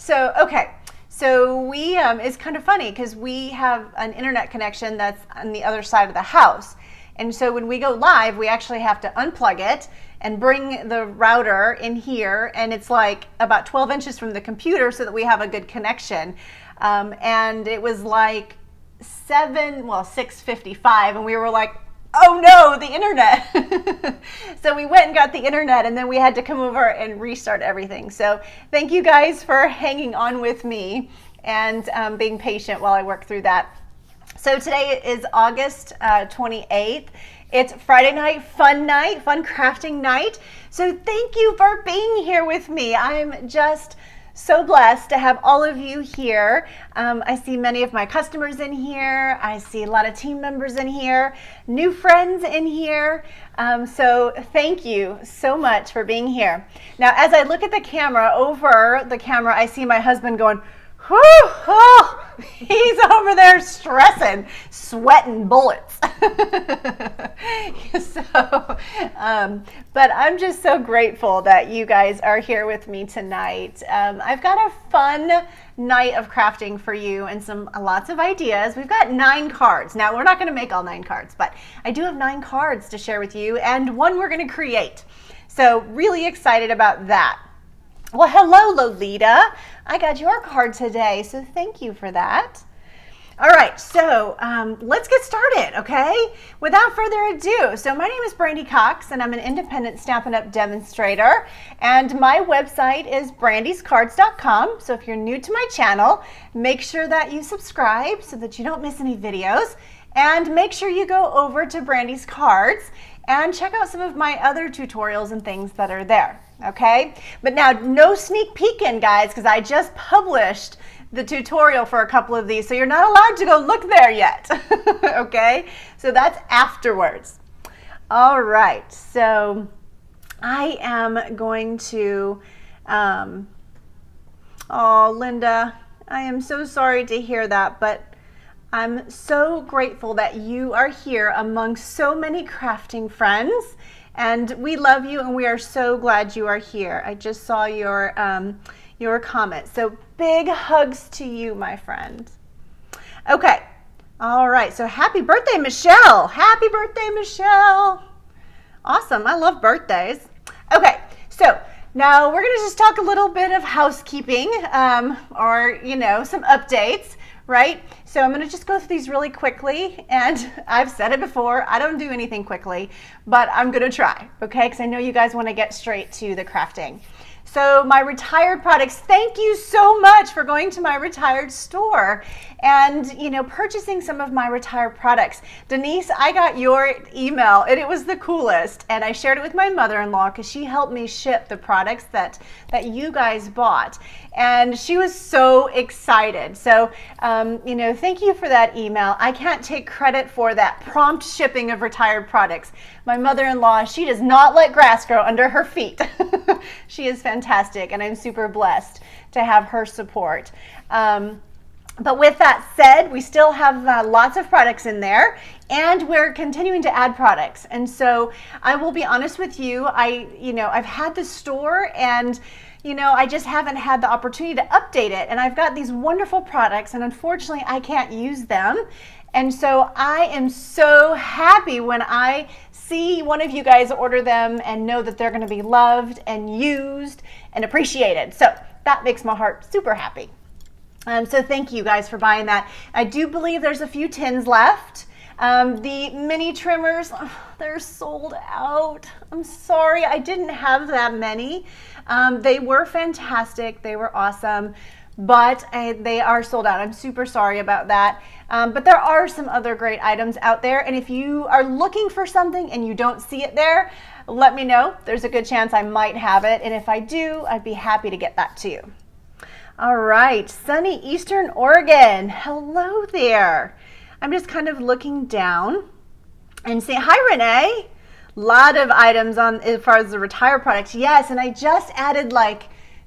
Okay. So we, it's kind of funny because we have an internet connection that's on the other side of the house. And so when we go live, we actually have to unplug it and bring the router in here. And it's like about 12 inches from the computer so that we have a good connection. And it was like 6:55 and we were like, oh no, the internet. So we went and got the internet and then we had to come over and restart everything. So thank you guys for hanging on with me and being patient while I work through that. So today is August 28th. It's Friday night, fun crafting night. So thank you for being here with me. I'm just so blessed to have all of you here. I see many of my customers in here. I see a lot of team members in here, new friends in here. So thank you so much for being here. Now, as I look at the camera, over the camera, I see my husband going, whew, oh, he's over there stressing, sweating bullets. But I'm just so grateful that you guys are here with me tonight. I've got a fun night of crafting for you and lots of ideas. We've got 9 cards. Now, we're not going to make all 9 cards, but I do have 9 cards to share with you and one we're going to create. So really excited about that. Well, hello, Lolita. I got your card today, so thank you for that. All right, so let's get started, okay? Without further ado, so my name is Brandy Cox, and I'm an independent Stampin' Up! Demonstrator, and my website is brandyscards.com. So if you're new to my channel, make sure that you subscribe so that you don't miss any videos, and make sure you go over to Brandy's Cards and check out some of my other tutorials and things that are there. Okay, but now no sneak peeking, guys, because I just published the tutorial for a couple of these, so you're not allowed to go look there yet. Okay, so that's afterwards. All right, so I am going to, oh, Linda, I am so sorry to hear that, but I'm so grateful that you are here among so many crafting friends. And we love you and we are so glad you are here. I just saw your comment. So big hugs to you, my friend. Okay. All right. So happy birthday, Michelle. Happy birthday, Michelle. Awesome. I love birthdays. Okay. So now we're going to just talk a little bit of housekeeping or, you know, some updates. Right? So I'm going to just go through these really quickly, and I've said it before, I don't do anything quickly, but I'm going to try, okay? Because I know you guys want to get straight to the crafting. So my retired products, thank you so much for going to my retired store and, you know, purchasing some of my retired products. Denise, I got your email and it was the coolest, and I shared it with my mother-in-law because she helped me ship the products that you guys bought, and she was so excited. So, you know, thank you for that email. I can't take credit for that prompt shipping of retired products. My mother-in-law, she does not let grass grow under her feet. She is fantastic, and I'm super blessed to have her support. But with that said, we still have lots of products in there, and we're continuing to add products. And so I will be honest with you, I've had the store, and I just haven't had the opportunity to update it. And I've got these wonderful products, and unfortunately I can't use them. And so I am so happy when I see one of you guys order them and know that they're going to be loved and used and appreciated. So that makes my heart super happy. So thank you guys for buying that. I do believe there's a few tins left. The mini trimmers, they're sold out. I'm sorry, I didn't have that many. They were fantastic. They were awesome, but they are sold out. I'm super sorry about that. But there are some other great items out there. And if you are looking for something and you don't see it there, let me know. There's a good chance I might have it. And if I do, I'd be happy to get that to you. All right, sunny Eastern Oregon. Hello there. I'm just kind of looking down and saying, hi, Renee. A lot of items on as far as the retired products. Yes, and I just added like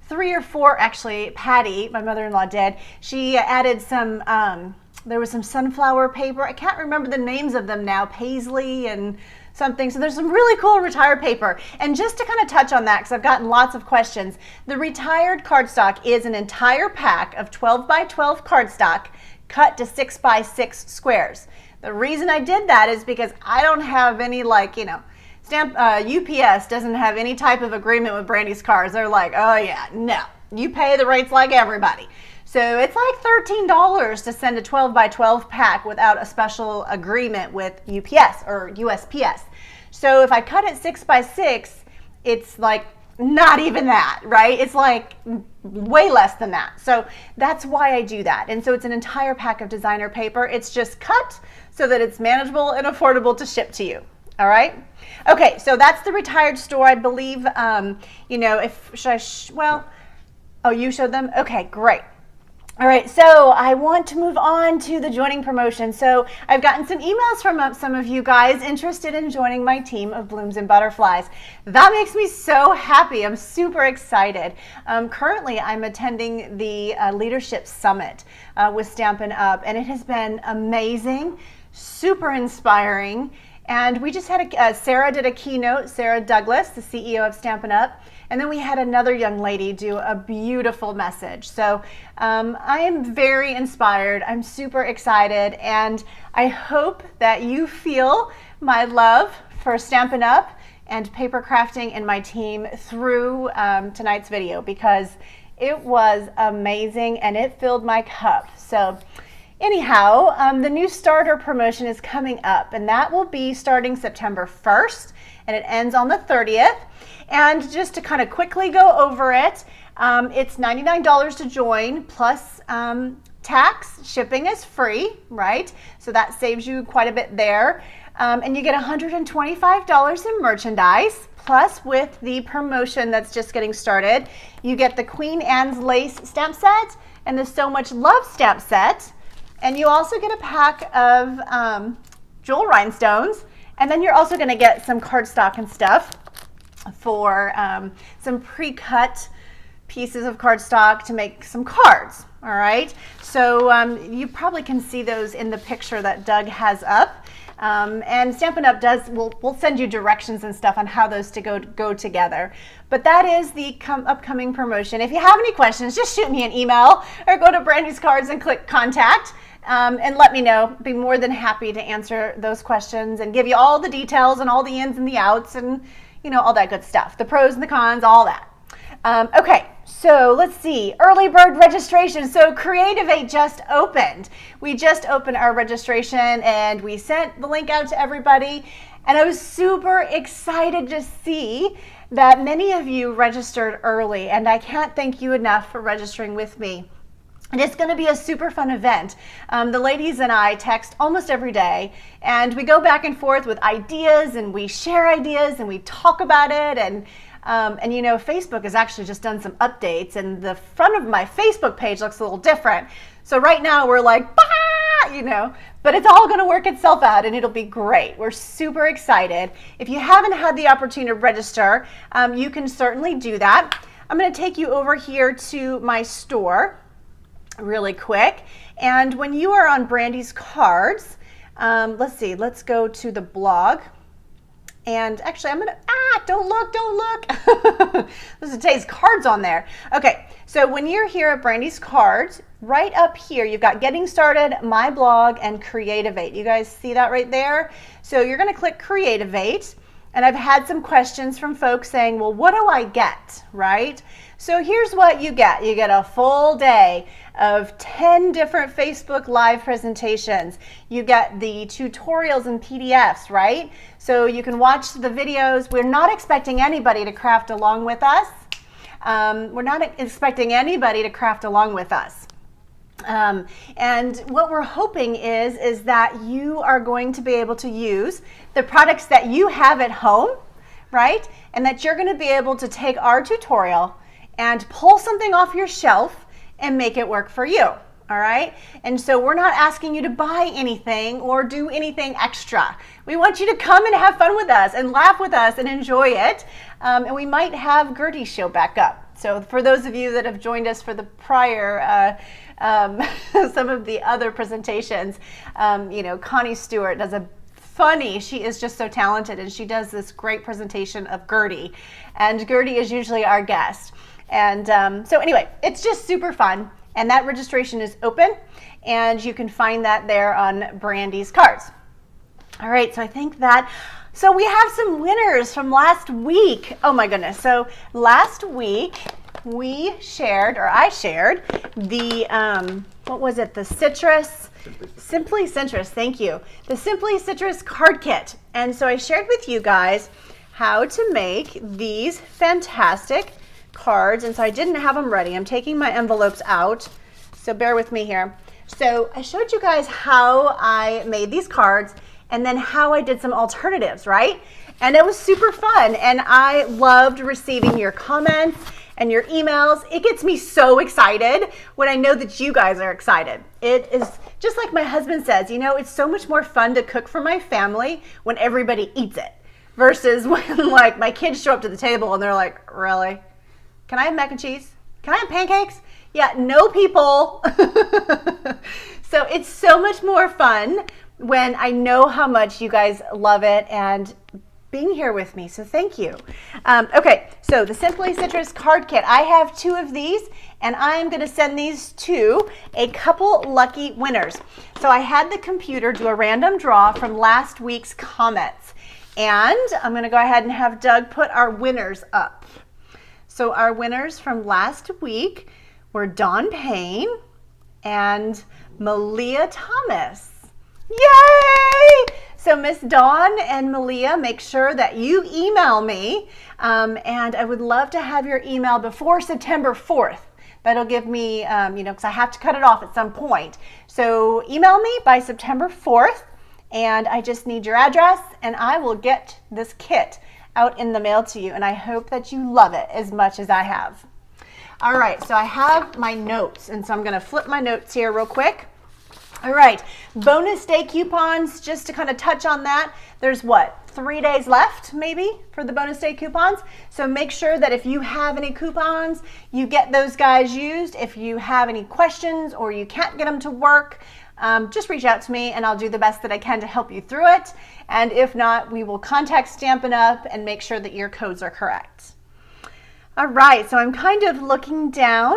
3 or 4, actually. Patty, my mother-in-law, did. She added some, there was some sunflower paper. I can't remember the names of them now. Paisley and something. So there's some really cool retired paper. And just to kind of touch on that, because I've gotten lots of questions, the retired cardstock is an entire pack of 12 by 12 cardstock cut to 6 by 6 squares. The reason I did that is because I don't have any, like, you know, UPS doesn't have any type of agreement with Brandy's Cards. They're like, oh yeah, no, you pay the rates like everybody. So it's like $13 to send a 12 by 12 pack without a special agreement with UPS or USPS. So if I cut it 6 by 6, it's like not even that, right? It's like way less than that. So that's why I do that. And so it's an entire pack of designer paper. It's just cut so that it's manageable and affordable to ship to you. All right. Okay. So that's the retired store. I believe, you know, oh, you showed them? Okay, great. All right, so I want to move on to the joining promotion. So I've gotten some emails from some of you guys interested in joining my team of Blooms and Butterflies. That makes me so happy. I'm super excited. Currently, I'm attending the Leadership Summit with Stampin' Up, and it has been amazing, super inspiring. And we just had Sarah did a keynote, Sarah Douglas, the CEO of Stampin' Up. And then we had another young lady do a beautiful message. So I am very inspired. I'm super excited. And I hope that you feel my love for Stampin' Up and paper crafting and my team through tonight's video, because it was amazing and it filled my cup. So anyhow, the new starter promotion is coming up, and that will be starting September 1st, and it ends on the 30th. And just to kind of quickly go over it, it's $99 to join plus tax. Shipping is free, right? So that saves you quite a bit there. And you get $125 in merchandise. Plus, with the promotion that's just getting started, you get the Queen Anne's Lace stamp set and the So Much Love stamp set. And you also get a pack of jewel rhinestones. And then you're also going to get some cardstock and stuff for some pre-cut pieces of cardstock to make some cards. All right, so you probably can see those in the picture that Doug has up. And Stampin' Up we'll send you directions and stuff on how those to go together. But that is the upcoming promotion. If you have any questions, just shoot me an email or go to Brandy's Cards and click contact. And let me know. Be more than happy to answer those questions and give you all the details and all the ins and the outs and, you know, all that good stuff. The pros and the cons, all that. Okay, so let's see. Early bird registration. So Creativate just opened. We just opened our registration and we sent the link out to everybody. And I was super excited to see that many of you registered early. And I can't thank you enough for registering with me. And it's going to be a super fun event. The ladies and I text almost every day, and we go back and forth with ideas, and we share ideas, and we talk about it. And you know, Facebook has actually just done some updates, and the front of my Facebook page looks a little different. So right now we're like, bah! You know, but it's all going to work itself out, and it'll be great. We're super excited. If you haven't had the opportunity to register, you can certainly do that. I'm going to take you over here to my store really quick. And when you are on Brandy's Cards, let's see, let's go to the blog. And actually, I'm gonna, don't look. This is today's cards on there. Okay, so when you're here at Brandy's Cards, right up here, you've got Getting Started, My Blog, and Creativate. You guys see that right there? So you're gonna click Creativate. And I've had some questions from folks saying, well, what do I get, right? So here's what you get. You get a full day of 10 different Facebook Live presentations. You get the tutorials and PDFs, right? So you can watch the videos. We're not expecting anybody to craft along with us. We're not expecting anybody to craft along with us. And what we're hoping is that you are going to be able to use the products that you have at home, right? And that you're going to be able to take our tutorial and pull something off your shelf and make it work for you. All right. And so we're not asking you to buy anything or do anything extra. We want you to come and have fun with us and laugh with us and enjoy it. And we might have Gertie's show back up. So for those of you that have joined us for the prior, some of the other presentations, you know, Connie Stewart does a funny. She is just so talented, and she does this great presentation of Gertie. And Gertie is usually our guest. And so anyway, it's just super fun. And that registration is open, and you can find that there on Brandy's cards. All right, so I think that, so we have some winners from last week. Oh my goodness. So last week we shared, or I shared, the, what was it? The Citrus, Simply Citrus, thank you. The Simply Citrus card kit. And so I shared with you guys how to make these fantastic cards. And so I didn't have them ready. I'm taking my envelopes out, so bear with me here. So I showed you guys how I made these cards and then how I did some alternatives, right? And it was super fun. And I loved receiving your comments and your emails. It gets me so excited when I know that you guys are excited. It is just like my husband says, you know, it's so much more fun to cook for my family when everybody eats it versus when like my kids show up to the table and they're like, really? Can I have mac and cheese? Can I have pancakes? Yeah, no people. So it's so much more fun when I know how much you guys love it and being here with me, so thank you. Okay, so the Simply Citrus card kit. I have 2 of these, and I'm going to send these to a couple lucky winners. So I had the computer do a random draw from last week's comments, and I'm going to go ahead and have Doug put our winners up. So our winners from last week were Dawn Payne and Malia Thomas. Yay! So Miss Dawn and Malia, make sure that you email me, and I would love to have your email before September 4th. That'll give me, because I have to cut it off at some point. So email me by September 4th, and I just need your address, and I will get this kit out in the mail to you, and I hope that you love it as much as I have. All right, so I have my notes, and so I'm going to flip my notes here real quick. All right, bonus day coupons, just to kind of touch on that. There's what, 3 days left maybe for the bonus day coupons. So make sure that if you have any coupons, you get those guys used. If you have any questions or you can't get them to work, just reach out to me and I'll do the best that I can to help you through it. And if not, we will contact Stampin' Up! And make sure that your codes are correct. All right, so I'm kind of looking down.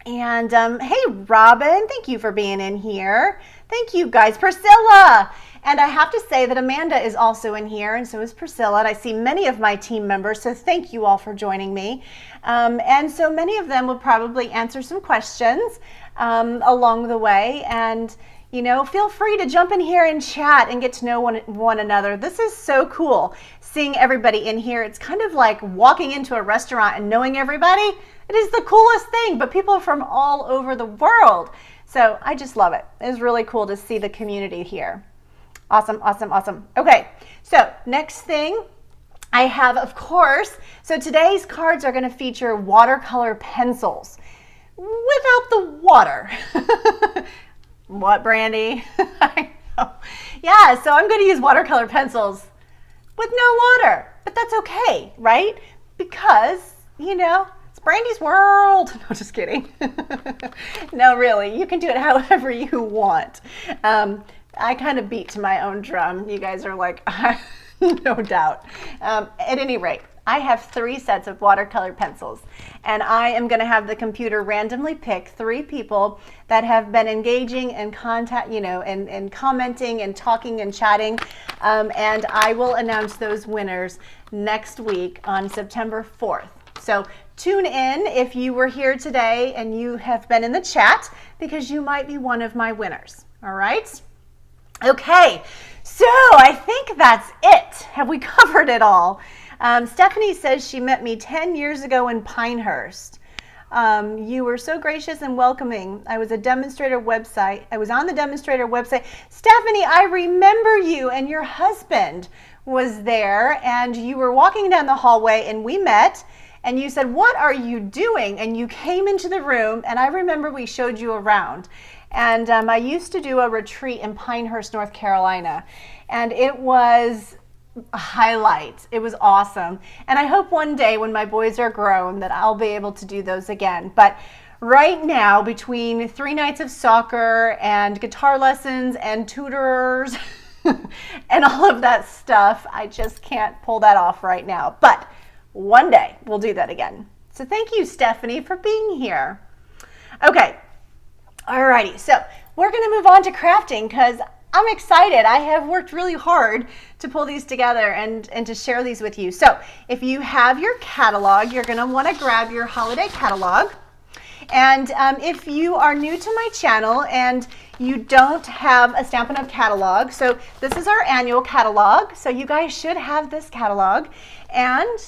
And hey, Robin, thank you for being in here. Thank you guys. Priscilla. And I have to say that Amanda is also in here, and so is Priscilla. And I see many of my team members, so thank you all for joining me. And so many of them will probably answer some questions along the way. And, you know, feel free to jump in here and chat and get to know one another. This is so cool, seeing everybody in here. It's kind of like walking into a restaurant and knowing everybody. It is the coolest thing, but people are from all over the world. So I just love it. It's really cool to see the community here. Awesome, awesome, awesome. Okay, so next thing I have, of course, so today's cards are going to feature watercolor pencils without the water. What, Brandy? I know. Yeah, so I'm going to use watercolor pencils with no water, but that's okay, right? Because, you know, Brandy's world. No, just kidding. No, really, you can do it however you want. I kind of beat to my own drum. You guys are like, no doubt. At any rate, I have 3 sets of watercolor pencils, and I am going to have the computer randomly pick 3 people that have been engaging and and commenting and talking and chatting, and I will announce those winners next week on September 4th. So tune in if you were here today and you have been in the chat, because you might be one of my winners. All right? Okay, so I think that's it. Have we covered it all? Stephanie says she met me 10 years ago in Pinehurst. You were so gracious and welcoming. I was on the demonstrator website. Stephanie, I remember you, and your husband was there, and you were walking down the hallway and we met. And you said, "What are you doing?" And you came into the room, and I remember we showed you around. And I used to do a retreat in Pinehurst, North Carolina, and it was a highlight. It was awesome. And I hope one day when my boys are grown that I'll be able to do those again. But right now, between 3 nights of soccer and guitar lessons and tutors, and all of that stuff. I just can't pull that off right now. But one day we'll do that again. So thank you, Stephanie, for being here. Okay. Alrighty. So we're going to move on to crafting because I'm excited. I have worked really hard to pull these together and to share these with you. So if you have your catalog, you're going to want to grab your holiday catalog. And if you are new to my channel and you don't have a Stampin' Up! Catalog, so this is our annual catalog. So you guys should have this catalog. And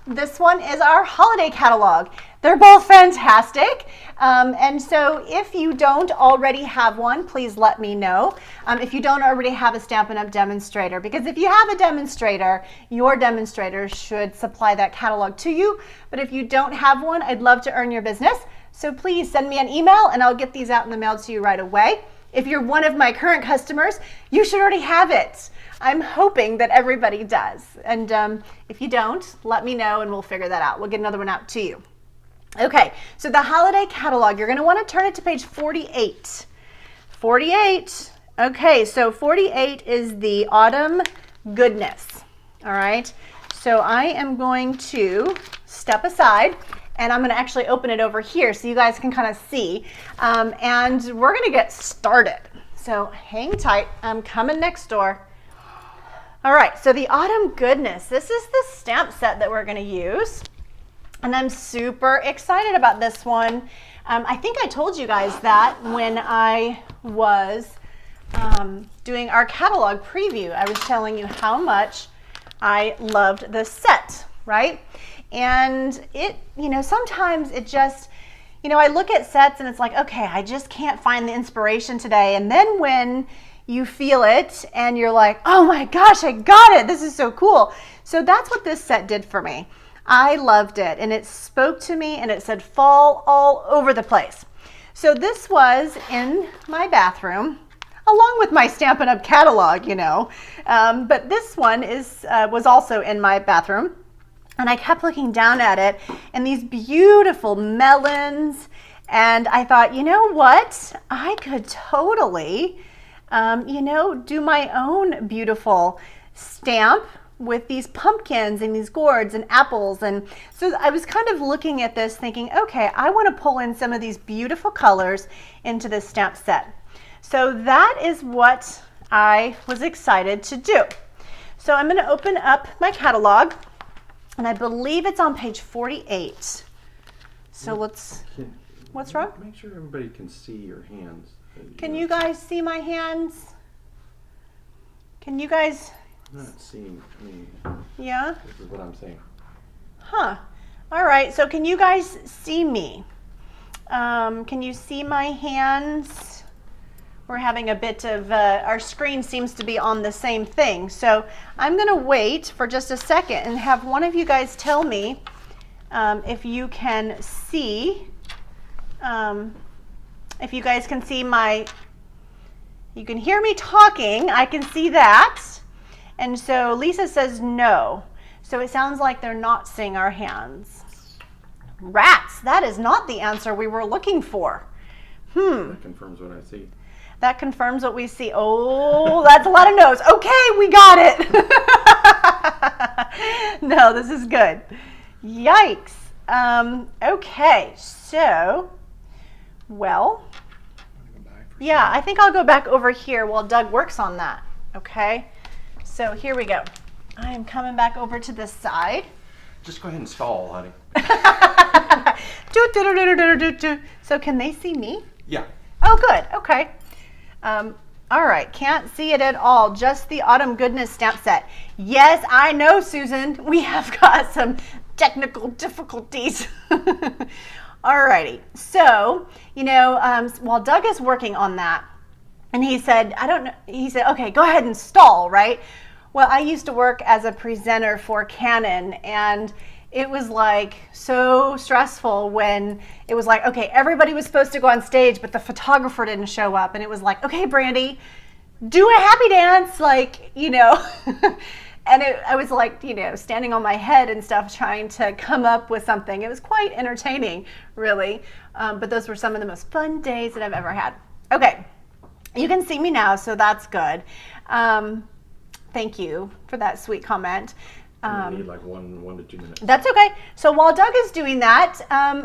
this one is our holiday catalog. They're both fantastic. And so if you don't already have one, please let me know. If you don't already have a Stampin' Up! Demonstrator, because if you have a demonstrator, your demonstrator should supply that catalog to you. But if you don't have one, I'd love to earn your business. So please send me an email and I'll get these out in the mail to you right away. If you're one of my current customers, you should already have it. I'm hoping that everybody does. And if you don't, let me know and we'll figure that out. We'll get another one out to you. Okay, so the holiday catalog, you're going to want to turn it to page 48. 48. Okay, so 48 is the autumn goodness. All right, so I am going to step aside and I'm going to actually open it over here so you guys can kind of see. And we're going to get started. So hang tight. I'm coming next door. All right, so the autumn goodness. This is the stamp set that we're going to use. And I'm super excited about this one. I think I told you guys that when I was doing our catalog preview. I was telling you how much I loved this set, right? And it, sometimes it just, I look at sets and it's like, okay, I just can't find the inspiration today. And then when you feel it and you're like, oh my gosh, I got it. This is so cool. So that's what this set did for me. I loved it and it spoke to me and it said fall all over the place. So this was in my bathroom along with my Stampin' Up! Catalog, but this one was also in my bathroom. And I kept looking down at it and these beautiful melons. And I thought, you know what? I could totally, do my own beautiful stamp with these pumpkins and these gourds and apples. And so I was kind of looking at this thinking, okay, I want to pull in some of these beautiful colors into this stamp set. So that is what I was excited to do. So I'm going to open up my catalog. And I believe it's on page 48. So what's wrong? Make sure everybody can see your hands. Can you guys see my hands? Can you guys? I'm not seeing me. Yeah? This is what I'm saying. Huh. All right, so can you guys see me? Can you see my hands? We're having a bit of, our screen seems to be on the same thing. So I'm going to wait for just a second and have one of you guys tell me if you can see, if you guys can see you can hear me talking. I can see that. And so Lisa says no. So it sounds like they're not seeing our hands. Rats, that is not the answer we were looking for. That confirms what I see. That confirms what we see. Oh, that's a lot of no's. Okay, we got it. No, this is good. Yikes. Okay, so, well, yeah, I think I'll go back over here while Doug works on that. Okay, so here we go. I am coming back over to this side. Just go ahead and stall, honey. So can they see me? Yeah. Oh, good. Okay. All right, can't see it at all. Just the Autumn Goodness stamp set. Yes, I know, Susan. We have got some technical difficulties. Alrighty, so, while Doug is working on that, and he said, okay, go ahead and stall, right? Well, I used to work as a presenter for Canon, and it was like so stressful when it was like, okay, everybody was supposed to go on stage, but the photographer didn't show up. And it was like, okay, Brandy, do a happy dance, and I was like, standing on my head and stuff, trying to come up with something. It was quite entertaining, really. But those were some of the most fun days that I've ever had. Okay, you can see me now, so that's good. Thank you for that sweet comment. We need like 1 to 2 minutes. That's okay. So while Doug is doing that,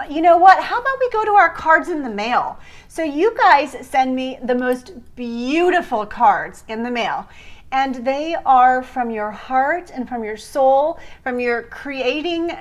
you know what? How about we go to our cards in the mail? So you guys send me the most beautiful cards in the mail. And they are from your heart and from your soul, from your creating.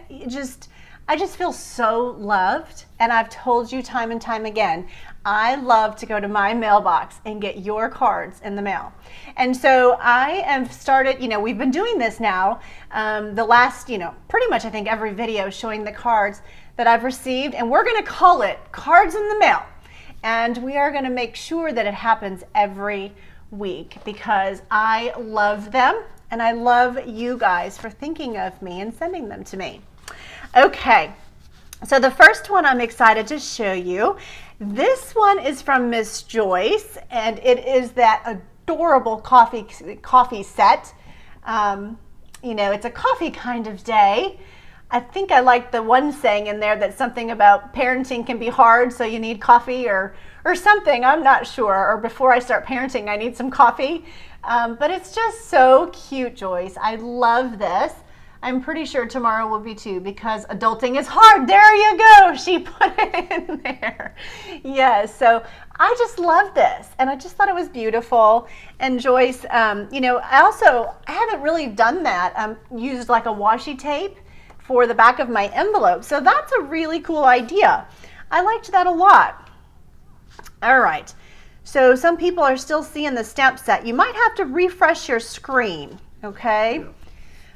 I just feel so loved. And I've told you time and time again, I love to go to my mailbox and get your cards in the mail. And so I have started, we've been doing this now, the last, pretty much I think every video showing the cards that I've received, and we're going to call it Cards in the Mail. And we are going to make sure that it happens every week because I love them and I love you guys for thinking of me and sending them to me. Okay, so the first one I'm excited to show you. This one is from Miss Joyce, and it is that adorable coffee set. It's a coffee kind of day. I think I like the one saying in there that's something about parenting can be hard, so you need coffee or something. I'm not sure. Or before I start parenting, I need some coffee. But it's just so cute, Joyce. I love this. I'm pretty sure tomorrow will be too because adulting is hard. There you go. She put it in there. Yes. So I just love this and I just thought it was beautiful. And Joyce, I haven't really done that. Used like a washi tape for the back of my envelope. So that's a really cool idea. I liked that a lot. All right. So some people are still seeing the stamp set. You might have to refresh your screen. Okay. Yeah.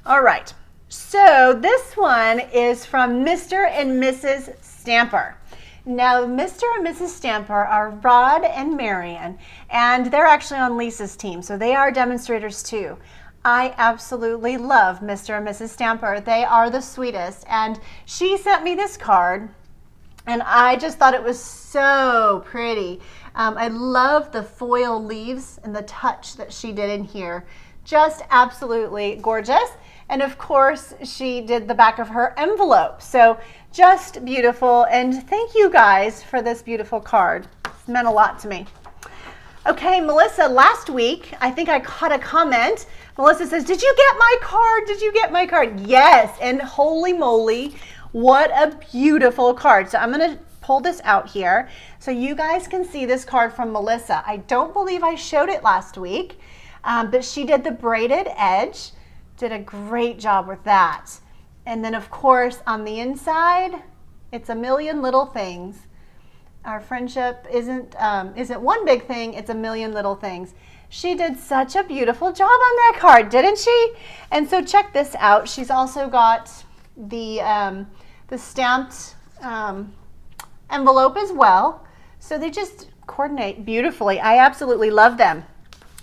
All right. So this one is from Mr. and Mrs. Stamper. Now, Mr. and Mrs. Stamper are Rod and Marion, and they're actually on Lisa's team, so they are demonstrators too. I absolutely love Mr. and Mrs. Stamper. They are the sweetest, and she sent me this card, and I just thought it was so pretty. I love the foil leaves and the touch that she did in here. Just absolutely gorgeous. And of course, she did the back of her envelope. So just beautiful. And thank you guys for this beautiful card. It's meant a lot to me. Okay, Melissa, last week, I think I caught a comment. Melissa says, did you get my card? Did you get my card? Yes. And holy moly, what a beautiful card. So I'm going to pull this out here so you guys can see this card from Melissa. I don't believe I showed it last week, but she did the braided edge. Did a great job with that. And then of course on the inside, it's a million little things. Our friendship isn't one big thing, it's a million little things. She did such a beautiful job on that card, didn't she? And so check this out. She's also got the stamped envelope as well. So they just coordinate beautifully. I absolutely love them.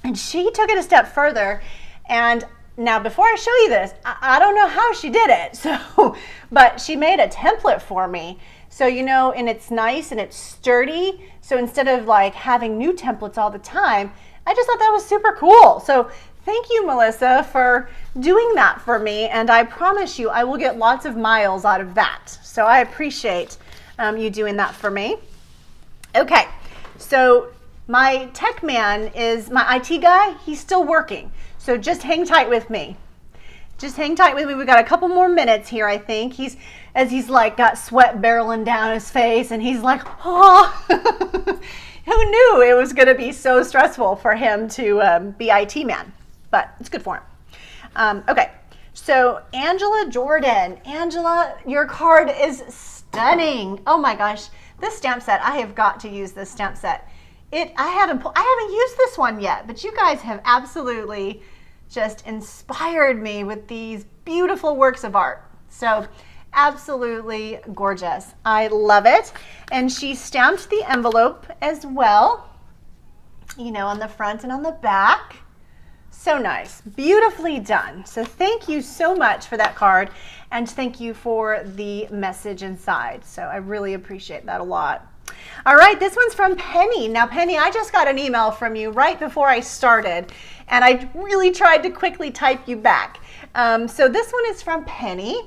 And she took it a step further, and now, before I show you this, I don't know how she did it, but she made a template for me. So, and it's nice and it's sturdy. So instead of like having new templates all the time, I just thought that was super cool. So thank you, Melissa, for doing that for me. And I promise you, I will get lots of miles out of that. So I appreciate you doing that for me. Okay, so my tech man is my IT guy. He's still working. So just hang tight with me. Just hang tight with me. We've got a couple more minutes here, I think. He's like got sweat barreling down his face and he's like, oh, who knew it was going to be so stressful for him to be IT man, but it's good for him. Okay, so Angela Jordan. Angela, your card is stunning. Oh my gosh, this stamp set, I have got to use this stamp set. I haven't used this one yet, but you guys have absolutely just inspired me with these beautiful works of art. So absolutely gorgeous. I love it. And she stamped the envelope as well, on the front and on the back. So nice. Beautifully done. So thank you so much for that card, and thank you for the message inside. So I really appreciate that a lot. All right, this one's from Penny. Now, Penny, I just got an email from you right before I started, and I really tried to quickly type you back. So this one is from Penny,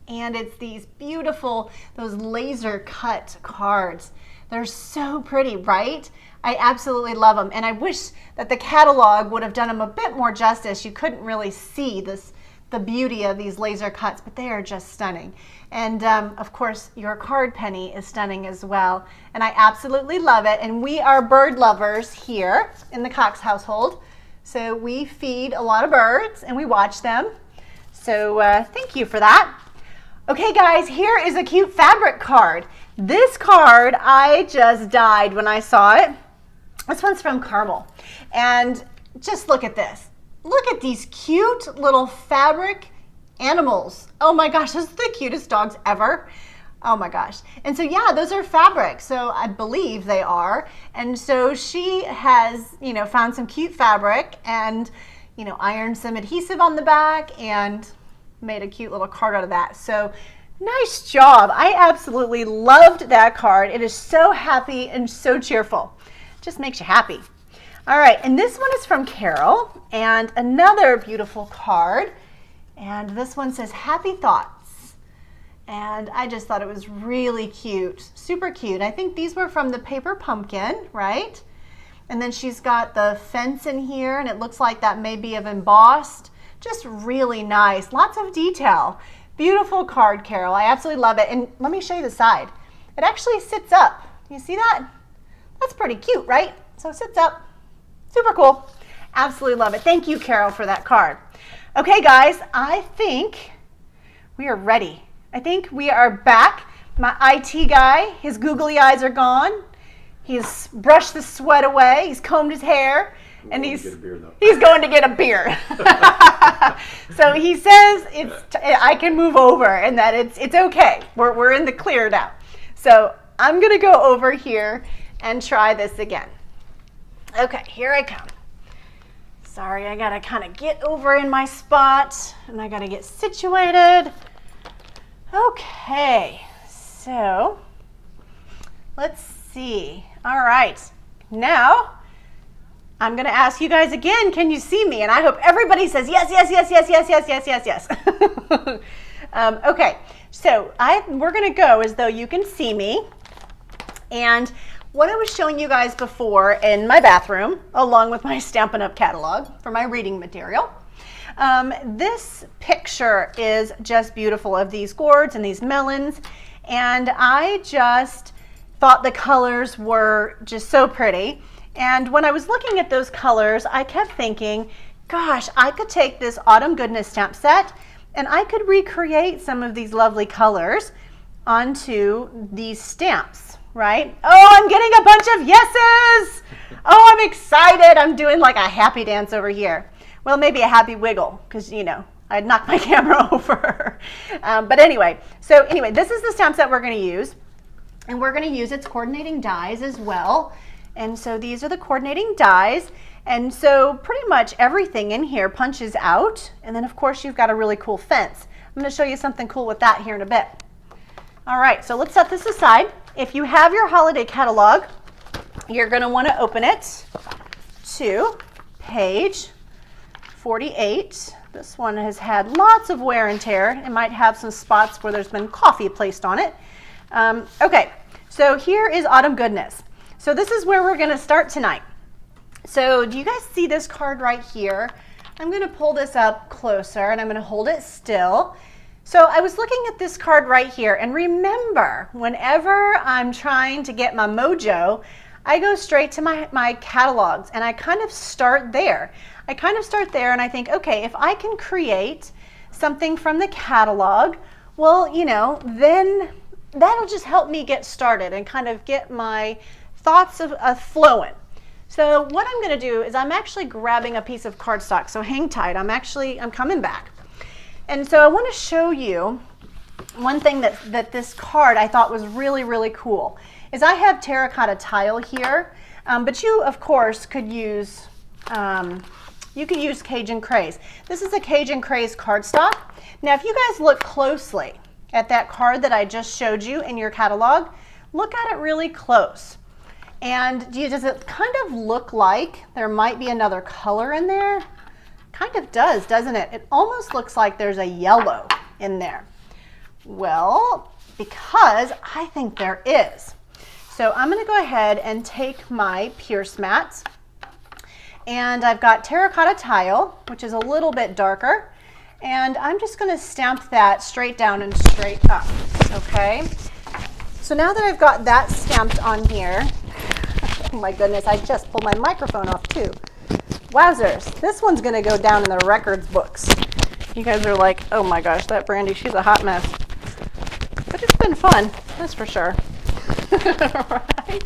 and it's these beautiful, those laser cut cards They're so pretty, right? I absolutely love them. And I wish that the catalog would have done them a bit more justice. You couldn't really see the beauty of these laser cuts, but they are just stunning. And of course, your card penny is stunning as well. And I absolutely love it. And we are bird lovers here in the Cox household. So we feed a lot of birds and we watch them. So thank you for that. Okay guys, here is a cute fabric card. This card, I just died when I saw it. This one's from Carmel. And just look at this. Look at these cute little fabric animals. Oh my gosh, those are the cutest dogs ever. Oh my gosh. And so yeah, those are fabric. So I believe they are. And so she has, found some cute fabric and, ironed some adhesive on the back and made a cute little card out of that. So nice job. I absolutely loved that card. It is so happy and so cheerful. Just makes you happy. All right, and this one is from Carol, and another beautiful card. And this one says Happy Thoughts. And I just thought it was really cute, super cute. I think these were from the paper pumpkin, right? And then she's got the fence in here, and it looks like that may be of embossed. Just really nice, lots of detail. Beautiful card, Carol. I absolutely love it. And let me show you the side. It actually sits up. You see that? That's pretty cute, right? So it sits up. Super cool. Absolutely love it. Thank you, Carol, for that card. Okay, guys, I think we are ready. I think we are back. My IT guy, his googly eyes are gone. He's brushed the sweat away. He's combed his hair. And he's going to get a beer. So he says I can move over and that it's okay. We're in the clear now. So I'm going to go over here and try this again. Okay, here I come. Sorry, I got to kind of get over in my spot and I got to get situated. Okay, so let's see. All right, now I'm going to ask you guys again, can you see me? And I hope everybody says yes, yes, yes, yes, yes, yes, yes, yes, yes. Okay, so we're going to go as though you can see me. And what I was showing you guys before in my bathroom, along with my Stampin' Up! Catalog for my reading material, this picture is just beautiful of these gourds and these melons. And I just thought the colors were just so pretty. And when I was looking at those colors, I kept thinking, gosh, I could take this Autumn Goodness stamp set and I could recreate some of these lovely colors onto these stamps, right? Oh, I'm getting a bunch of yeses. Oh, I'm excited. I'm doing like a happy dance over here. Well, maybe a happy wiggle because, I'd knocked my camera over. But anyway, this is the stamp set we're going to use. And we're going to use its coordinating dies as well. And so these are the coordinating dies. And so pretty much everything in here punches out. And then of course you've got a really cool fence. I'm going to show you something cool with that here in a bit. All right, so let's set this aside. If you have your holiday catalog, you're going to want to open it to page 48. This one has had lots of wear and tear. It might have some spots where there's been coffee placed on it. Okay, so here is Autumn Goodness. So this is where we're going to start tonight. So do you guys see this card right here? I'm going to pull this up closer and I'm going to hold it still. So I was looking at this card right here, and remember, whenever I'm trying to get my mojo, I go straight to my catalogs and I kind of start there. And I think, okay, if I can create something from the catalog, well, then that'll just help me get started and kind of get my thoughts of flowing. So what I'm going to do is I'm actually grabbing a piece of cardstock. So hang tight. I'm coming back. And so I want to show you one thing that this card I thought was really, really cool is I have terracotta tile here, but you of course could use Cajun Craze. This is a Cajun Craze cardstock. Now if you guys look closely at that card that I just showed you in your catalog, look at it really close. And does it kind of look like there might be another color in there? Kind of does, doesn't it? It almost looks like there's a yellow in there. Well, because I think there is. So I'm going to go ahead and take my Pierce mat, and I've got terracotta tile, which is a little bit darker, and I'm just going to stamp that straight down and straight up, okay? So now that I've got that stamped on here, oh my goodness, I just pulled my microphone off too. Wowzers, this one's going to go down in the records books. You guys are like, oh my gosh, that Brandy, she's a hot mess. But it's been fun, that's for sure. Right?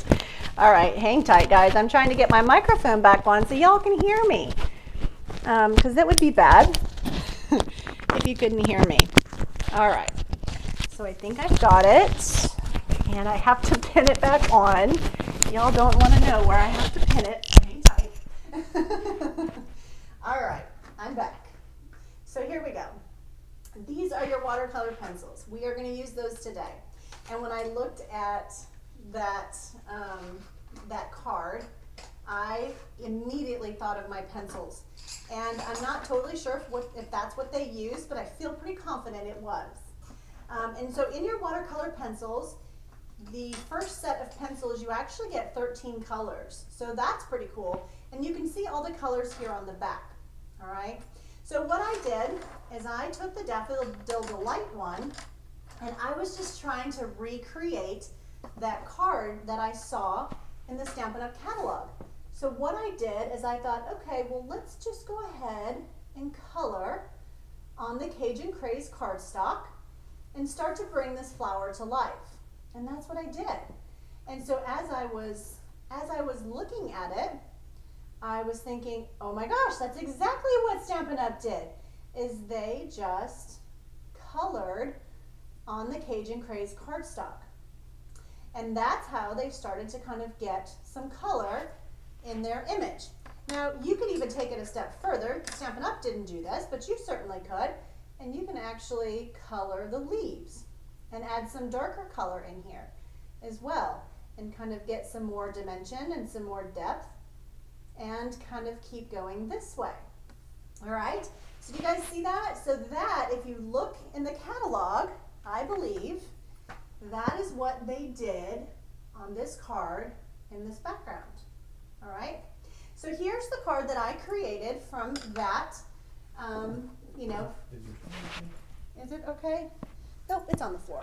All right, hang tight, guys. I'm trying to get my microphone back on so y'all can hear me. Because that would be bad if you couldn't hear me. All right, so I think I've got it. And I have to pin it back on. Y'all don't want to know where I have to pin it. Hang tight. All right, I'm back. So here we go. These are your watercolor pencils. We are going to use those today. And when I looked at that card, I immediately thought of my pencils. And I'm not totally sure if that's what they used, but I feel pretty confident it was. And so in your watercolor pencils, the first set of pencils, you actually get 13 colors. So that's pretty cool. And you can see all the colors here on the back. All right. So what I did is I took the Daffodil Delight one, and I was just trying to recreate that card that I saw in the Stampin' Up! Catalog. So what I did is I thought, okay, well, let's just go ahead and color on the Cajun Craze cardstock and start to bring this flower to life. And that's what I did. And so as I was looking at it, I was thinking, oh my gosh, that's exactly what Stampin' Up! Did, is they just colored on the Cajun Craze cardstock. And that's how they started to kind of get some color in their image. Now, you could even take it a step further. Stampin' Up! Didn't do this, but you certainly could. And you can actually color the leaves and add some darker color in here as well, and kind of get some more dimension and some more depth, and kind of keep going this way. All right, so do you guys see that? So that, if you look in the catalog, I believe that is what they did on this card in this background. All right, so here's the card that I created from that, you know. Is it okay? Nope, it's on the floor.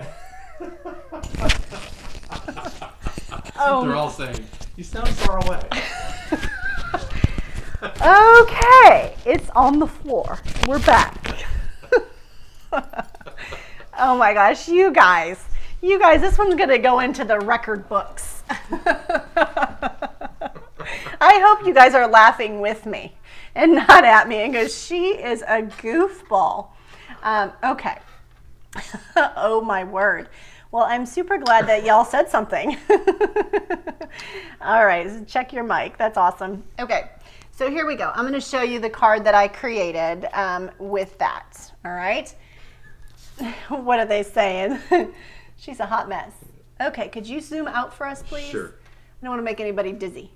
They're all saying, you sound far away. Okay, it's on the floor. We're back. Oh my gosh, you guys, this one's gonna go into the record books. I hope you guys are laughing with me and not at me, because she is a goofball. Okay. Oh my word. Well, I'm super glad that y'all said something. All right, so check your mic. That's awesome. Okay, so here we go. I'm going to show you the card that I created with that. All right. What are they saying? She's a hot mess. Okay, could you zoom out for us, please? Sure. I don't want to make anybody dizzy.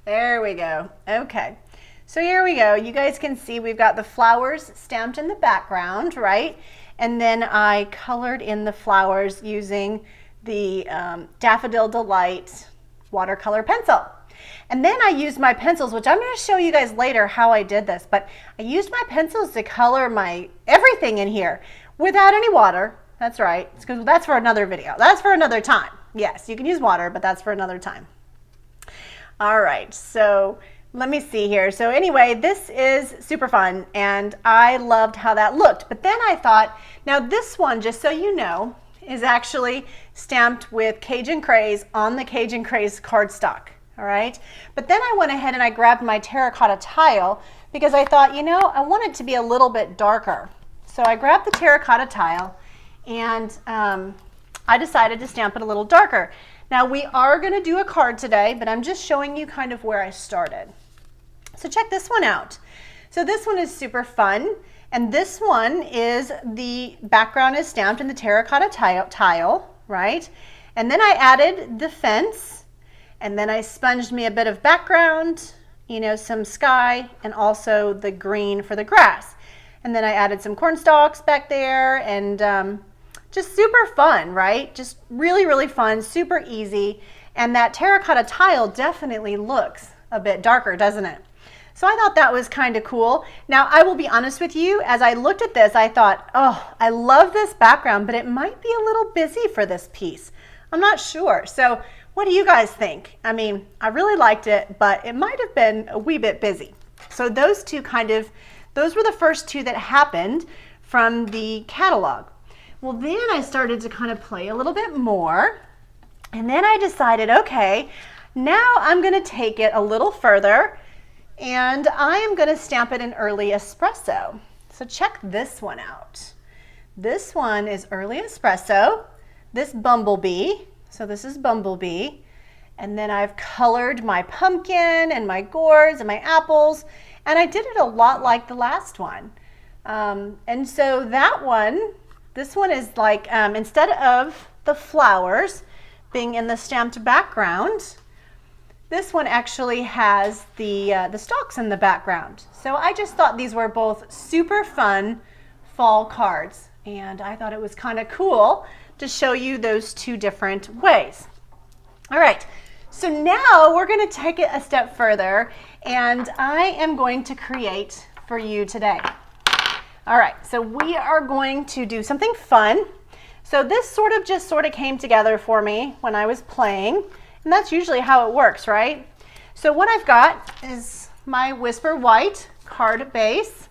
There we go. Okay. So here we go. You guys can see we've got the flowers stamped in the background, right? And then I colored in the flowers using the Daffodil Delight watercolor pencil. And then I used my pencils, which I'm going to show you guys later how I did this, but I used my pencils to color my everything in here without any water. That's right. Because that's for another video. That's for another time. Yes, you can use water, but that's for another time. All right, so let me see here. So anyway, this is super fun, and I loved how that looked. But then I thought, now this one, just so you know, is actually stamped with Cajun Craze on the Cajun Craze cardstock. All right. But then I went ahead and I grabbed my terracotta tile because I thought, you know, I want it to be a little bit darker. So I grabbed the terracotta tile and I decided to stamp it a little darker. Now we are going to do a card today, but I'm just showing you kind of where I started. So check this one out. So this one is super fun. And this one is the background is stamped in the terracotta tile, right? And then I added the fence, and then I sponged me a bit of background, you know, some sky, and also the green for the grass. And then I added some corn stalks back there and just super fun, right? Just really, really fun, super easy. And that terracotta tile definitely looks a bit darker, doesn't it? So I thought that was kind of cool. Now, I will be honest with you, as I looked at this, I thought, oh, I love this background, but it might be a little busy for this piece. I'm not sure. So what do you guys think? I mean, I really liked it, but it might have been a wee bit busy. So those were the first two that happened from the catalog. Well, then I started to kind of play a little bit more, and then I decided, okay, now I'm going to take it a little further, and I am going to stamp it in early espresso. So check this one out. This one is early espresso. This bumblebee, so this is bumblebee, and then I've colored my pumpkin and my gourds and my apples, and I did it a lot like the last one. And so that one, this one is like, instead of the flowers being in the stamped background, this one actually has the stalks in the background. So I just thought these were both super fun fall cards, and I thought it was kind of cool to show you those two different ways. All right, so now we're going to take it a step further, and I am going to create for you today. All right, so we are going to do something fun. So this sort of came together for me when I was playing, and that's usually how it works, right? So what I've got is my Whisper White card base,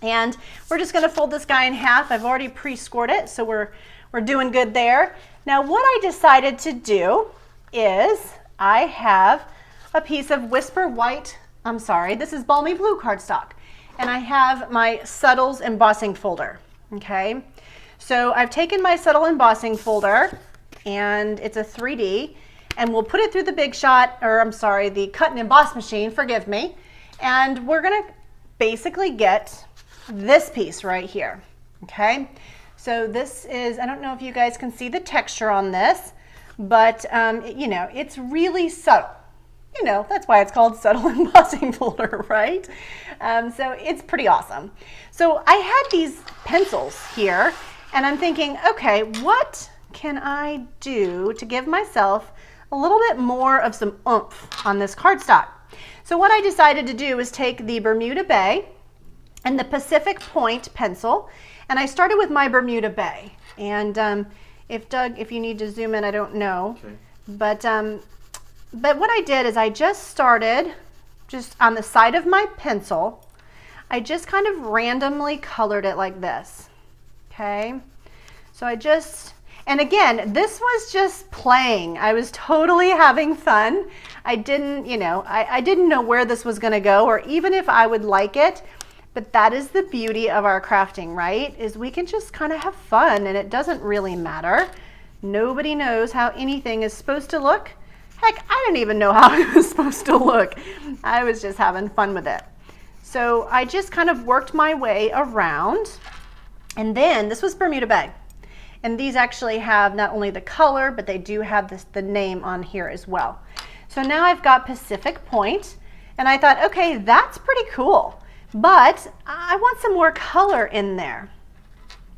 and we're just going to fold this guy in half. I've already pre-scored it, so we're doing good there. Now what I decided to do is I have a piece of Whisper White, this is Balmy Blue cardstock, and I have my Subtles embossing folder, okay? So I've taken my Subtle embossing folder, and it's a 3D, and we'll put it through the Big Shot, the cut and emboss machine, forgive me, and we're gonna basically get this piece right here, okay? So this is, I don't know if you guys can see the texture on this, but you know, it's really subtle. You know, that's why it's called Subtle Embossing Folder, right? So it's pretty awesome. So I had these pencils here, and I'm thinking, okay, what can I do to give myself a little bit more of some oomph on this cardstock? So what I decided to do was take the Bermuda Bay and the Pacific Point pencil, and I started with my Bermuda Bay. And if Doug, if you need to zoom in, I don't know. Okay. But what I did is I just started just on the side of my pencil. I just kind of randomly colored it like this. Okay. So and again, this was just playing. I was totally having fun. I didn't, I didn't know where this was going to go or even if I would like it. But that is the beauty of our crafting, right? Is we can just kind of have fun and it doesn't really matter. Nobody knows how anything is supposed to look. Heck, I didn't even know how it was supposed to look. I was just having fun with it. So I just kind of worked my way around. And then this was Bermuda Bay. And these actually have not only the color, but they do have the name on here as well. So now I've got Pacific Point, and I thought, okay, that's pretty cool. But I want some more color in there.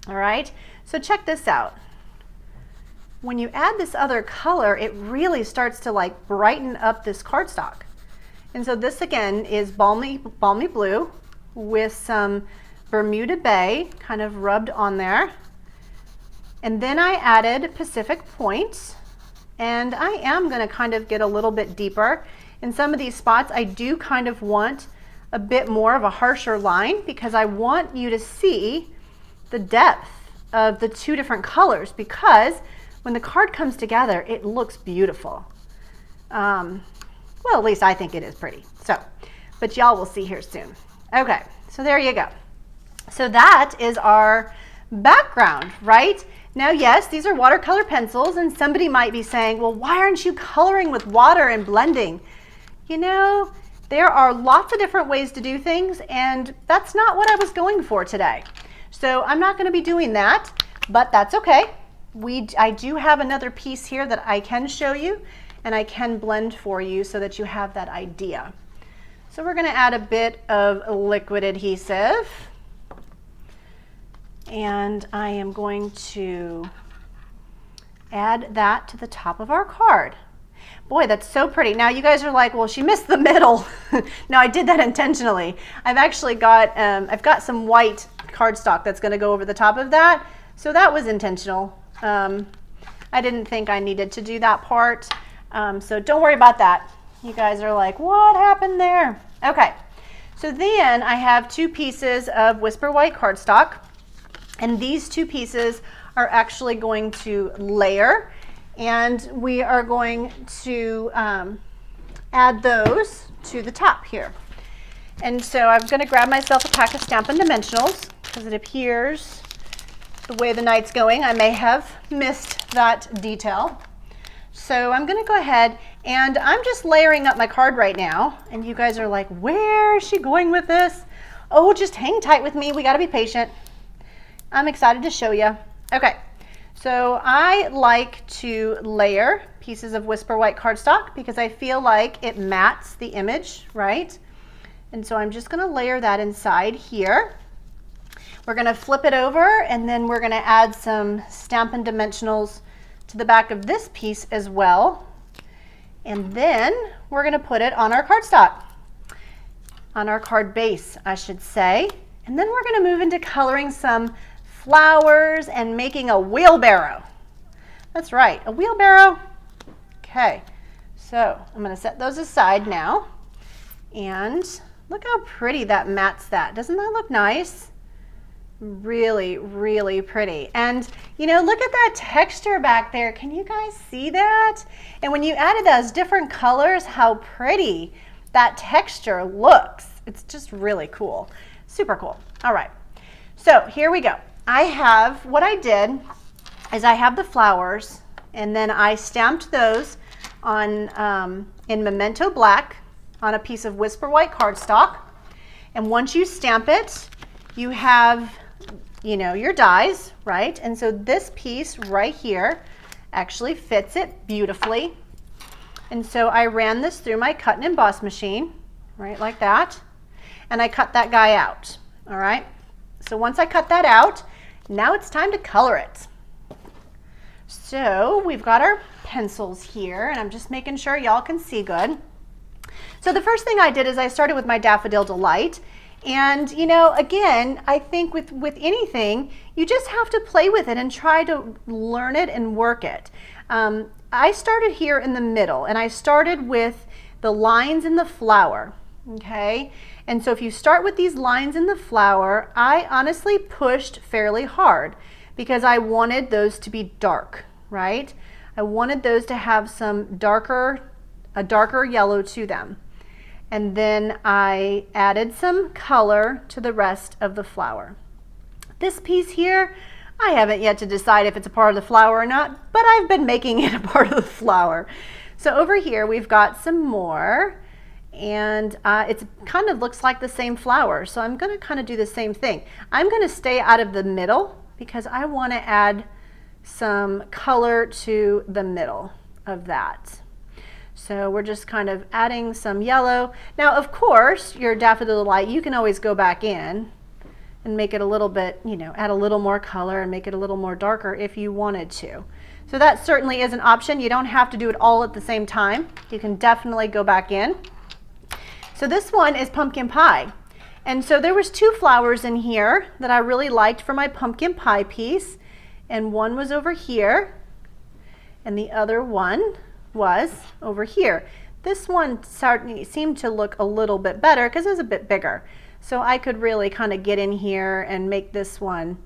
All right, so check this out. When you add this other color, it really starts to like brighten up this cardstock. And so this again is Balmy Blue with some Bermuda Bay kind of rubbed on there. And then I added Pacific Point, and I am going to kind of get a little bit deeper. In some of these spots, I do kind of want a bit more of a harsher line because I want you to see the depth of the two different colors, because when the card comes together, it looks beautiful. Well, at least I think it is pretty. So, but y'all will see here soon. Okay, so there you go. So that is our background, right? Now, yes, these are watercolor pencils, and somebody might be saying, well, why aren't you coloring with water and blending? You know, there are lots of different ways to do things, and that's not what I was going for today. So I'm not going to be doing that, but that's okay. I do have another piece here that I can show you, and I can blend for you so that you have that idea. So we're going to add a bit of liquid adhesive. And I am going to add that to the top of our card. Boy, that's so pretty. Now you guys are like, well, she missed the middle. No, I did that intentionally. I've actually got, I've got some white cardstock that's gonna go over the top of that. So that was intentional. I didn't think I needed to do that part. So don't worry about that. You guys are like, what happened there? Okay, so then I have 2 pieces of Whisper White cardstock. And these 2 pieces are actually going to layer, and we are going to add those to the top here. And so I'm going to grab myself a pack of Stampin' Dimensionals because it appears the way the night's going I may have missed that detail. So I'm going to go ahead and I'm just layering up my card right now, and you guys are like, where is she going with this? Oh, just hang tight with me. We got to be patient. I'm excited to show you. Okay, so I like to layer pieces of Whisper White cardstock because I feel like it mats the image, right? And so I'm just gonna layer that inside here. We're gonna flip it over, and then we're gonna add some Stampin' Dimensionals to the back of this piece as well. And then we're gonna put it on our cardstock, on our card base, I should say. And then we're gonna move into coloring some flowers and making a wheelbarrow. That's right, a wheelbarrow. Okay, so I'm going to set those aside now. And look how pretty that mats that. Doesn't that look nice? Really, really pretty. And you know, look at that texture back there. Can you guys see that? And when you added those different colors, how pretty that texture looks. It's just really cool. Super cool. All right, so here we go. What I did is I have the flowers, and then I stamped those on in Memento Black on a piece of Whisper White cardstock. And once you stamp it, you have, you know, your dies, right? And so this piece right here actually fits it beautifully. And so I ran this through my cut and emboss machine, right, like that. And I cut that guy out, all right? So once I cut that out, now it's time to color it. So we've got our pencils here, and I'm just making sure y'all can see good. So the first thing I did is I started with my Daffodil Delight. And you know, again, I think with anything, you just have to play with it and try to learn it and work it. I started here in the middle, and I started with the lines in the flower, okay? And so if you start with these lines in the flower, I honestly pushed fairly hard because I wanted those to be dark, right? I wanted those to have some a darker yellow to them. And then I added some color to the rest of the flower. This piece here, I haven't yet to decide if it's a part of the flower or not, but I've been making it a part of the flower. So over here we've got some more, and it kind of looks like the same flower. So I'm gonna kind of do the same thing. I'm gonna stay out of the middle because I wanna add some color to the middle of that. So we're just kind of adding some yellow. Now, of course, your Daffodil Delight, you can always go back in and make it a little bit, you know, add a little more color and make it a little more darker if you wanted to. So that certainly is an option. You don't have to do it all at the same time. You can definitely go back in. So this one is pumpkin pie. And so there was two flowers in here that I really liked for my pumpkin pie piece. And one was over here, and the other one was over here. This one seemed to look a little bit better because it was a bit bigger. So I could really kind of get in here and make this one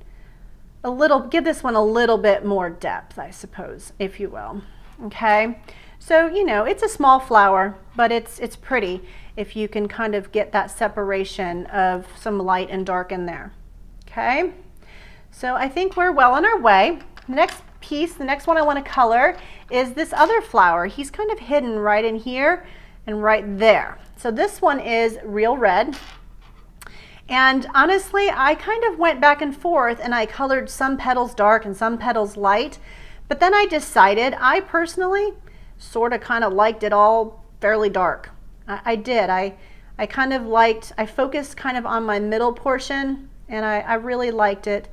give this one a little bit more depth, I suppose, if you will. Okay, so you know, it's a small flower, but it's pretty if you can kind of get that separation of some light and dark in there. Okay, so I think we're well on our way. The next piece, the next one I want to color is this other flower. He's kind of hidden right in here and right there. So this one is Real Red. And honestly, I kind of went back and forth and I colored some petals dark and some petals light. But then I decided I personally sort of kind of liked it all fairly dark. I did. I focused kind of on my middle portion, and I really liked it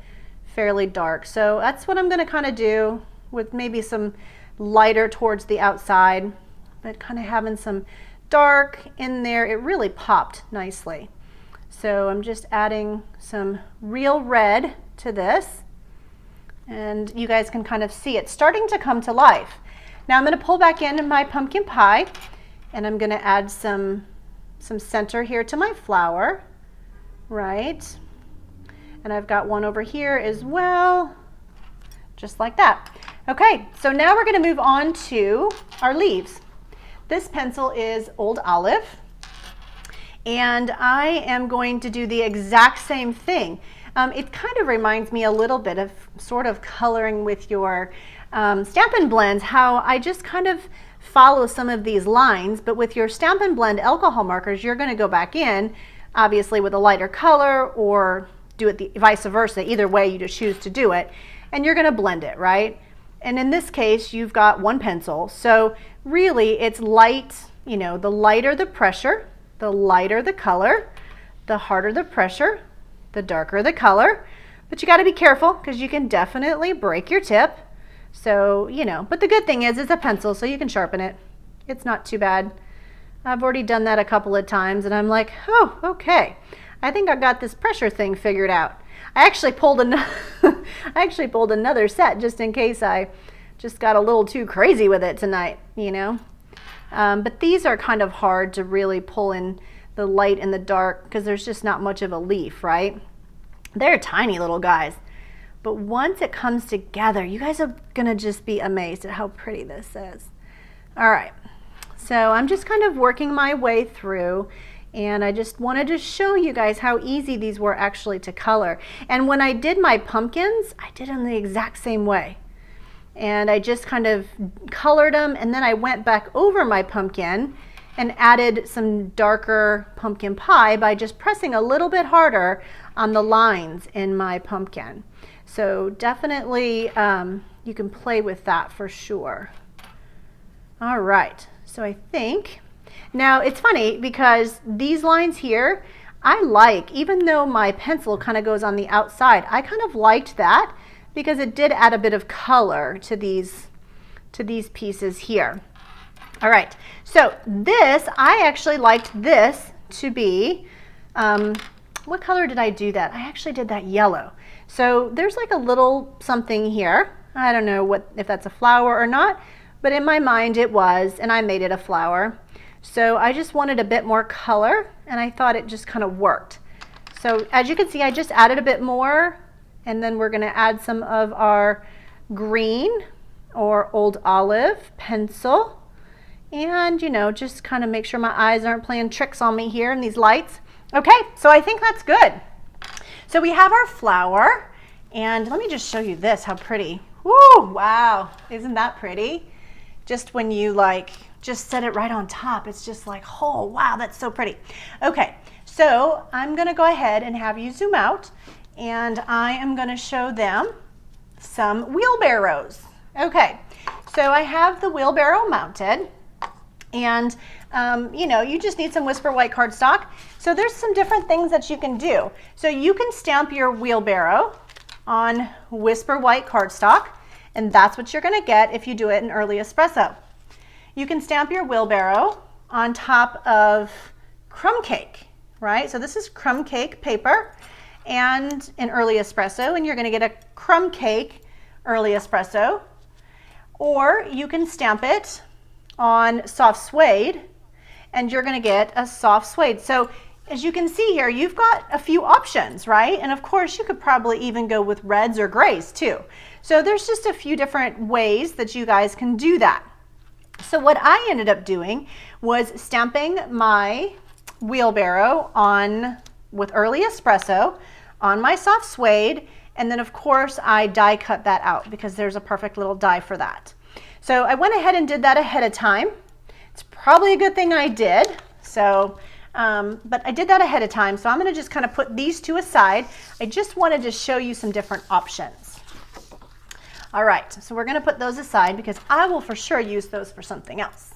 fairly dark. So that's what I'm going to kind of do with maybe some lighter towards the outside, but kind of having some dark in there. It really popped nicely. So I'm just adding some real red to this, and you guys can kind of see it starting to come to life. Now I'm going to pull back in my pumpkin pie, and I'm going to add some center here to my flower, right? And I've got one over here as well, just like that. Okay, so now we're going to move on to our leaves. This pencil is Old Olive, and I am going to do the exact same thing. It kind of reminds me a little bit of sort of coloring with your Stampin' Blends, how I just kind of follow some of these lines, but with your Stampin' Blend alcohol markers, you're going to go back in, obviously with a lighter color, or do it the vice versa. Either way, you just choose to do it, and you're going to blend it, right? And in this case, you've got one pencil, so really it's light, you know, the lighter the pressure, the lighter the color, the harder the pressure, the darker the color. But you got to be careful because you can definitely break your tip. So, you know, but the good thing is it's a pencil, so you can sharpen it. It's not too bad. I've already done that a couple of times, and I'm like, oh, okay. I think I got this pressure thing figured out. I actually pulled another set just in case I just got a little too crazy with it tonight, you know. But these are kind of hard to really pull in the light and the dark because there's just not much of a leaf, right? They're tiny little guys. But once it comes together, you guys are going to just be amazed at how pretty this is. All right, so I'm just kind of working my way through, and I just wanted to show you guys how easy these were actually to color. And when I did my pumpkins, I did them the exact same way. And I just kind of colored them, and then I went back over my pumpkin and added some darker pumpkin pie by just pressing a little bit harder on the lines in my pumpkin. So definitely you can play with that for sure. All right, so I think, now it's funny because these lines here, I like, even though my pencil kind of goes on the outside, I kind of liked that because it did add a bit of color to these pieces here. All right, so this, I actually liked this to be, what color did I do that? I actually did that yellow. So there's like a little something here. I don't know if that's a flower or not, but in my mind it was, and I made it a flower. So I just wanted a bit more color, and I thought it just kind of worked. So as you can see, I just added a bit more, and then we're going to add some of our green or Old Olive pencil. And, you know, just kind of make sure my eyes aren't playing tricks on me here in these lights. Okay, so I think that's good. So we have our flower, and let me just show you this, how pretty. Woo, wow, isn't that pretty? Just when you like, just set it right on top, it's just like, oh, wow, that's so pretty. Okay, so I'm gonna go ahead and have you zoom out, and I am gonna show them some wheelbarrows. Okay, so I have the wheelbarrow mounted, and you know, you just need some Whisper White cardstock. So there's some different things that you can do. So you can stamp your wheelbarrow on Whisper White cardstock, and that's what you're going to get if you do it in Early Espresso. You can stamp your wheelbarrow on top of crumb cake, right? So this is crumb cake paper and an Early Espresso, and you're going to get a crumb cake Early Espresso. Or you can stamp it on soft suede, and you're going to get a soft suede. So as you can see here, you've got a few options, right? And of course, you could probably even go with reds or grays too. So there's just a few different ways that you guys can do that. So what I ended up doing was stamping my wheelbarrow on with Early Espresso on my soft suede, and then of course I die cut that out because there's a perfect little die for that. So I went ahead and did that ahead of time. It's probably a good thing I did. So, but I did that ahead of time. So I'm going to just kind of put these two aside. I just wanted to show you some different options. All right, so we're going to put those aside because I will for sure use those for something else.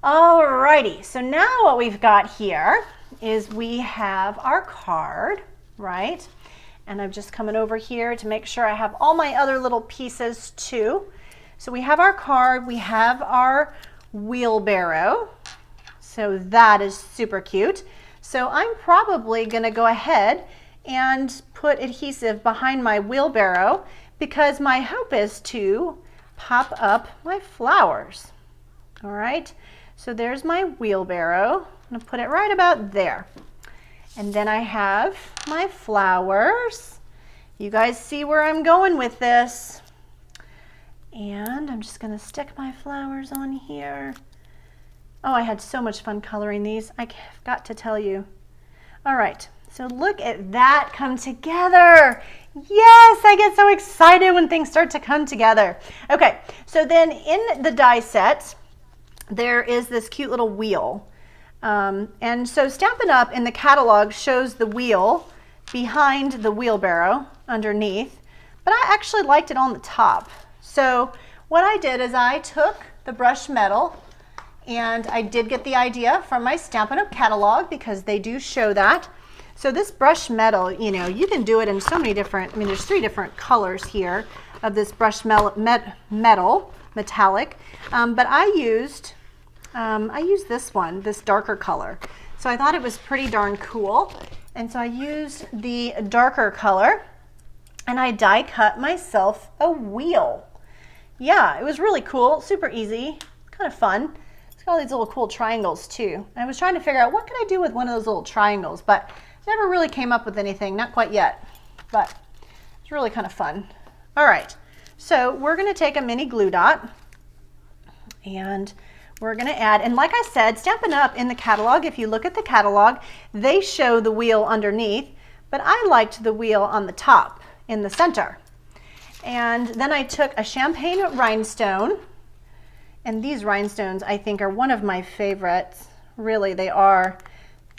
All righty, so now what we've got here is we have our card, right? And I'm just coming over here to make sure I have all my other little pieces too. So we have our card, we have our wheelbarrow. So that is super cute. So I'm probably gonna go ahead and put adhesive behind my wheelbarrow because my hope is to pop up my flowers. All right, so there's my wheelbarrow. I'm gonna put it right about there. And then I have my flowers. You guys see where I'm going with this. And I'm just gonna stick my flowers on here. Oh, I had so much fun coloring these. I forgot to tell you. All right, so look at that come together. Yes, I get so excited when things start to come together. Okay, so then in the die set, there is this cute little wheel. And so Stampin' Up! In the catalog shows the wheel behind the wheelbarrow underneath, but I actually liked it on the top. So what I did is I took the brushed metal, and I did get the idea from my Stampin' Up! Catalog because they do show that. So this brushed metal, you know, you can do it in so many different, I mean, there's 3 different colors here of this brushed metallic, but I used this one, this darker color. So I thought it was pretty darn cool. And so I used the darker color and I die cut myself a wheel. Yeah, it was really cool, super easy, kind of fun. It's got all these little cool triangles too. And I was trying to figure out what could I do with one of those little triangles, but never really came up with anything, not quite yet, but it's really kind of fun. All right, so we're gonna take a mini glue dot and we're gonna add, and like I said, Stampin' Up! In the catalog, if you look at the catalog, they show the wheel underneath, but I liked the wheel on the top in the center. And then I took a champagne rhinestone, and these rhinestones I think are one of my favorites. Really, they are.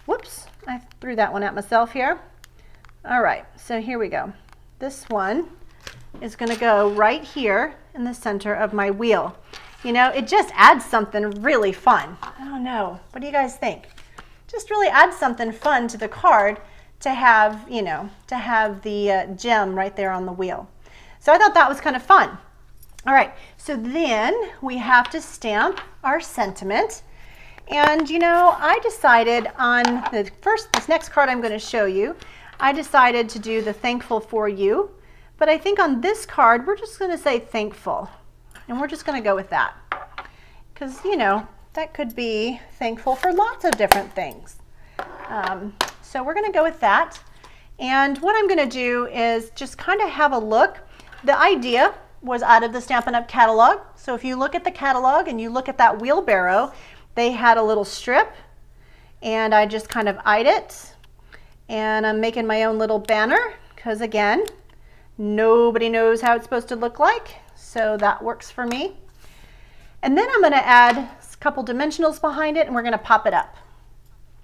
Whoops, I threw that one at myself here. All right, so here we go. This one is gonna go right here in the center of my wheel. You know, it just adds something really fun. I don't know, what do you guys think? Just really adds something fun to the card to have, you know, to have the gem right there on the wheel. So I thought that was kind of fun. All right, so then we have to stamp our sentiment. And you know, I decided on this next card I'm going to show you, I decided to do the thankful for you. But I think on this card, we're just going to say thankful. And we're just going to go with that. Because, you know, that could be thankful for lots of different things. So we're going to go with that. And what I'm going to do is just kind of have a look. The idea was out of the Stampin' Up! Catalog. So if you look at the catalog and you look at that wheelbarrow, they had a little strip and I just kind of eyed it. And I'm making my own little banner because, again, nobody knows how it's supposed to look like. So that works for me. And then I'm going to add a couple dimensionals behind it and we're going to pop it up.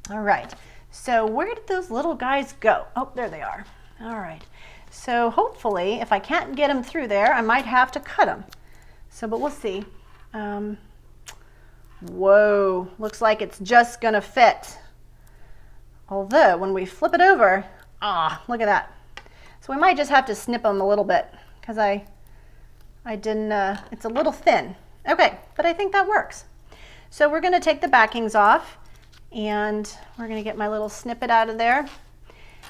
All right. So where did those little guys go? Oh, there they are. All right. So hopefully, if I can't get them through there, I might have to cut them. So, but we'll see. Whoa, looks like it's just gonna fit. Although, when we flip it over, look at that. So we might just have to snip them a little bit because I didn't, it's a little thin. Okay, but I think that works. So we're gonna take the backings off and we're gonna get my little snippet out of there.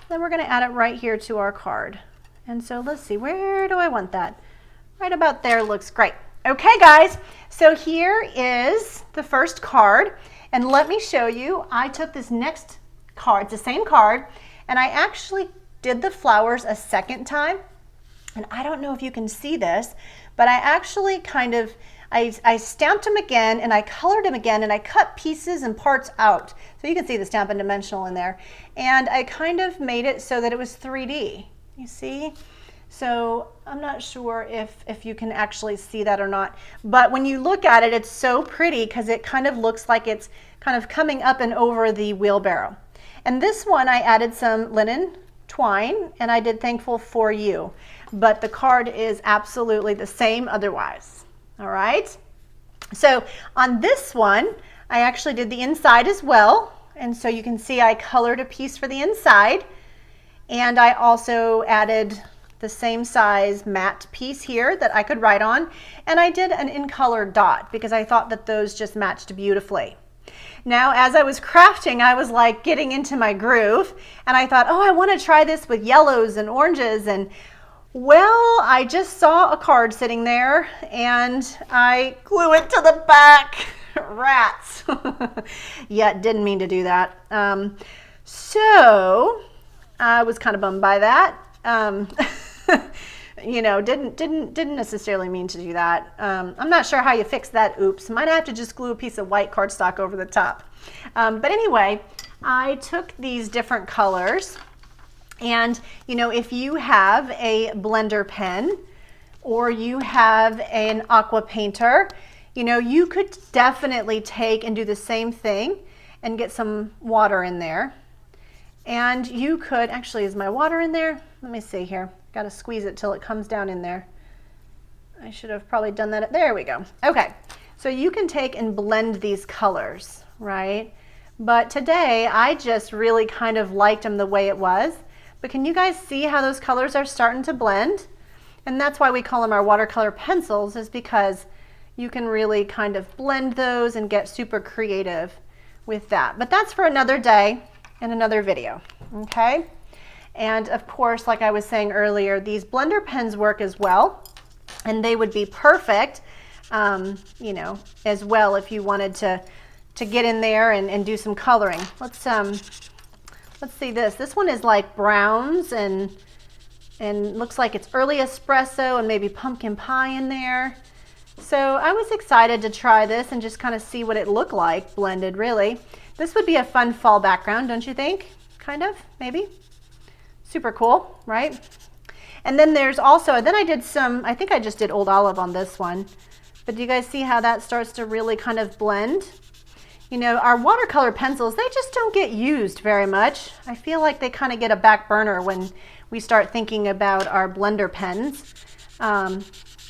Then we're gonna add it right here to our card. And so let's see, where do I want that? Right about there looks great. Okay guys, so here is the first card. And let me show you, I took this next card, it's the same card, and I actually did the flowers a second time. And I don't know if you can see this, but I actually kind of, I stamped them again and I colored them again and I cut pieces and parts out. So you can see the Stampin' Dimensional in there. And I kind of made it so that it was 3D, you see? So I'm not sure if you can actually see that or not. But when you look at it, it's so pretty because it kind of looks like it's kind of coming up and over the wheelbarrow. And this one I added some linen twine and I did thankful for you. But the card is absolutely the same otherwise. All right. So on this one, I actually did the inside as well. And so you can see I colored a piece for the inside. And I also added the same size matte piece here that I could write on. And I did an in color dot because I thought that those just matched beautifully. Now, as I was crafting, I was like getting into my groove and I thought, oh, I want to try this with yellows and oranges. And well, I just saw a card sitting there and I glue it to the back. Rats. Yeah, didn't mean to do that. So I was kind of bummed by that. You know, didn't necessarily mean to do that. I'm not sure how you fix that. Oops, might have to just glue a piece of white cardstock over the top. But anyway, I took these different colors, and you know, if you have a blender pen or you have an aqua painter, you know, you could definitely take and do the same thing and get some water in there. And you could, actually, is my water in there? Let me see here. Got to squeeze it till it comes down in there. I should have probably done that. There we go. Okay, so you can take and blend these colors, right? But today I just really kind of liked them the way it was. But can you guys see how those colors are starting to blend? And that's why we call them our watercolor pencils, is because you can really kind of blend those and get super creative with that. But that's for another day and another video, okay? And of course, like I was saying earlier, these blender pens work as well, and they would be perfect, you know, as well if you wanted to get in there and do some coloring. Let's see this. This one is like browns and looks like it's early espresso and maybe pumpkin pie in there. So I was excited to try this and just kind of see what it looked like blended, really. This would be a fun fall background, don't you think? Kind of, maybe. Super cool, right? And then there's also, then I did some, I think I just did Old Olive on this one. But do you guys see how that starts to really kind of blend? You know, our watercolor pencils, they just don't get used very much. I feel like they kind of get a back burner when we start thinking about our blender pens.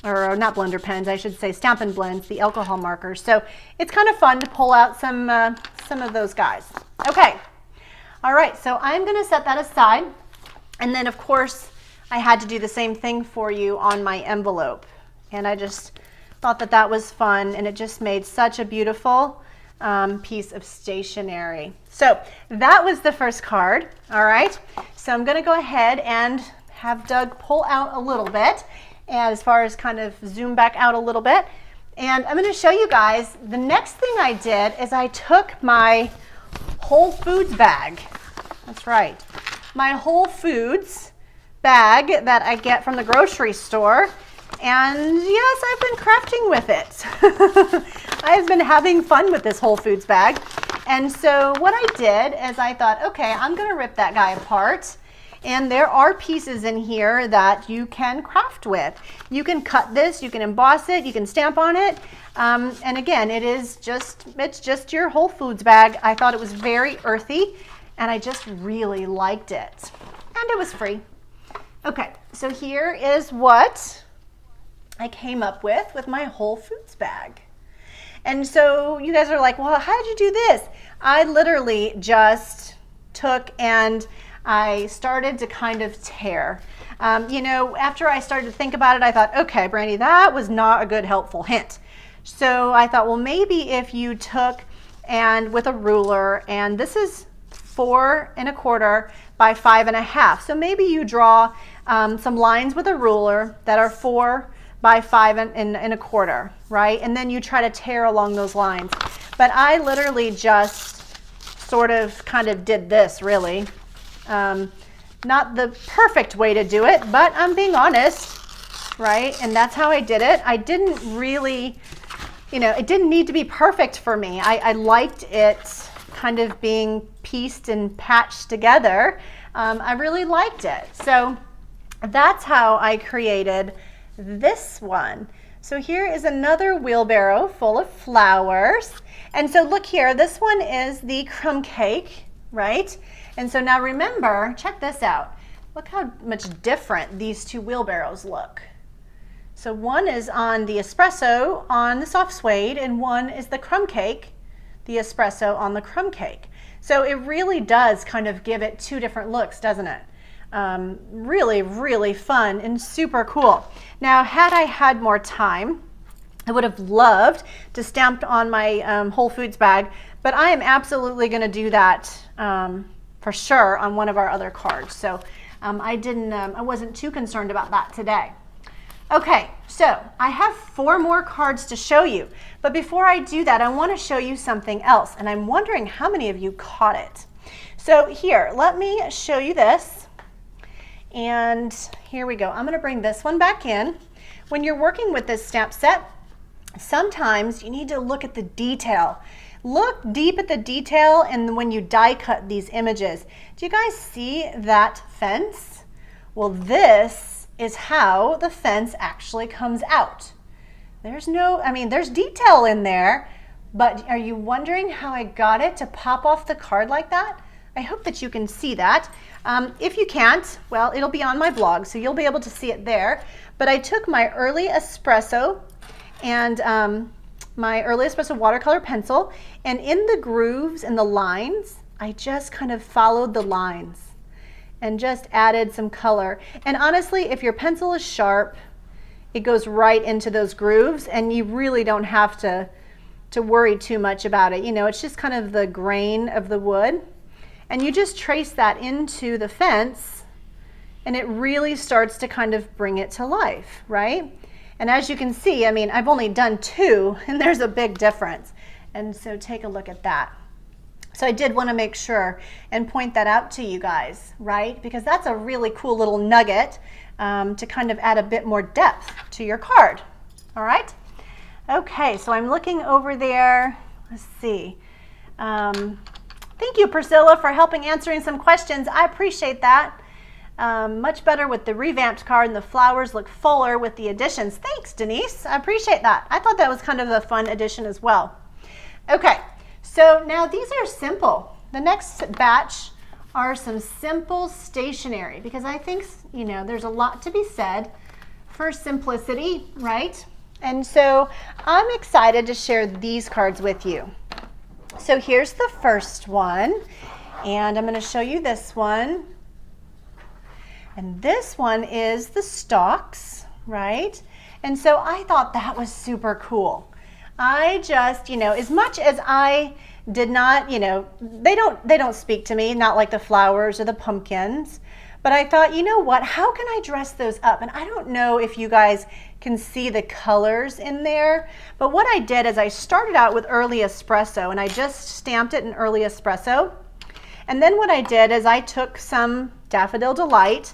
Or not blender pens, I should say Stampin' Blends, the alcohol markers. So it's kind of fun to pull out some of those guys. Okay, all right, so I'm gonna set that aside. And then of course, I had to do the same thing for you on my envelope. And I just thought that that was fun, and it just made such a beautiful piece of stationery. So that was the first card, all right? So I'm gonna go ahead and have Doug pull out a little bit, and as far as kind of zoom back out a little bit. And I'm gonna show you guys, the next thing I did is I took my Whole Foods bag. That's right. My Whole Foods bag that I get from the grocery store. And yes, I've been crafting with it. I've been having fun with this Whole Foods bag. And so what I did is I thought, okay, I'm gonna rip that guy apart. And there are pieces in here that you can craft with. You can cut this, you can emboss it, you can stamp on it. And again, it's just your Whole Foods bag. I thought it was very earthy, and I just really liked it. And it was free. Okay, so here is what I came up with my Whole Foods bag. And so you guys are like, well, how did you do this? I literally just took and I started to kind of tear. You know, after I started to think about it, I thought, okay, Brandy, that was not a good helpful hint. So I thought, well, maybe if you took and with a ruler, and this is 4 1/4 by 5 1/2. So maybe you draw some lines with a ruler that are 4 by 5 1/4, right? And then you try to tear along those lines. But I literally just sort of kind of did this, really. Not the perfect way to do it, but I'm being honest, right? And that's how I did it. I didn't really, you know, it didn't need to be perfect for me. I liked it kind of being pieced and patched together. I really liked it. So that's how I created this one. So here is another wheelbarrow full of flowers. And so look here, this one is the crumb cake, right? And so now remember, check this out. Look how much different these two wheelbarrows look. So one is on the espresso on the soft suede, and one is the crumb cake, the espresso on the crumb cake. So it really does kind of give it two different looks, doesn't it? Really, really fun and super cool. Now, had I had more time, I would have loved to stamp on my Whole Foods bag, but I am absolutely going to do that for sure on one of our other cards. So I wasn't too concerned about that today. Okay, so I have 4 more cards to show you, but before I do that, I want to show you something else, and I'm wondering how many of you caught it. So here, let me show you this, and here we go. I'm going to bring this one back in. When you're working with this stamp set, sometimes you need to look at the detail. Look deep at the detail, and when you die cut these images, do you guys see that fence? Well, this is how the fence actually comes out. There's detail in there, but are you wondering how I got it to pop off the card like that? I hope that you can see that. If you can't, well, it'll be on my blog, so you'll be able to see it there. But I took my Early Espresso and my Early Espresso watercolor pencil, and in the grooves and the lines, I just kind of followed the lines and just added some color. And honestly, if your pencil is sharp, it goes right into those grooves, and you really don't have to worry too much about it. You know, it's just kind of the grain of the wood, and you just trace that into the fence, and it really starts to kind of bring it to life, right? And as you can see, I mean, I've only done 2, and there's a big difference. And so take a look at that. So I did want to make sure and point that out to you guys, right? Because that's a really cool little nugget to kind of add a bit more depth to your card. All right? Okay, so I'm looking over there. Let's see. Thank you, Priscilla, for helping answering some questions. I appreciate that. Much better with the revamped card, and the flowers look fuller with the additions. Thanks, Denise. I appreciate that. I thought that was kind of a fun addition as well. Okay, so now these are simple. The next batch are some simple stationery, because I think, you know, there's a lot to be said for simplicity, right? And so I'm excited to share these cards with you. So here's the first one, and I'm going to show you this one. And this one is the stalks, right? And so I thought that was super cool. I just, you know, as much as I did not, you know, they don't speak to me, not like the flowers or the pumpkins, but I thought, you know what, how can I dress those up? And I don't know if you guys can see the colors in there, but what I did is I started out with Early Espresso, and I just stamped it in Early Espresso. And then what I did is I took some Daffodil Delight,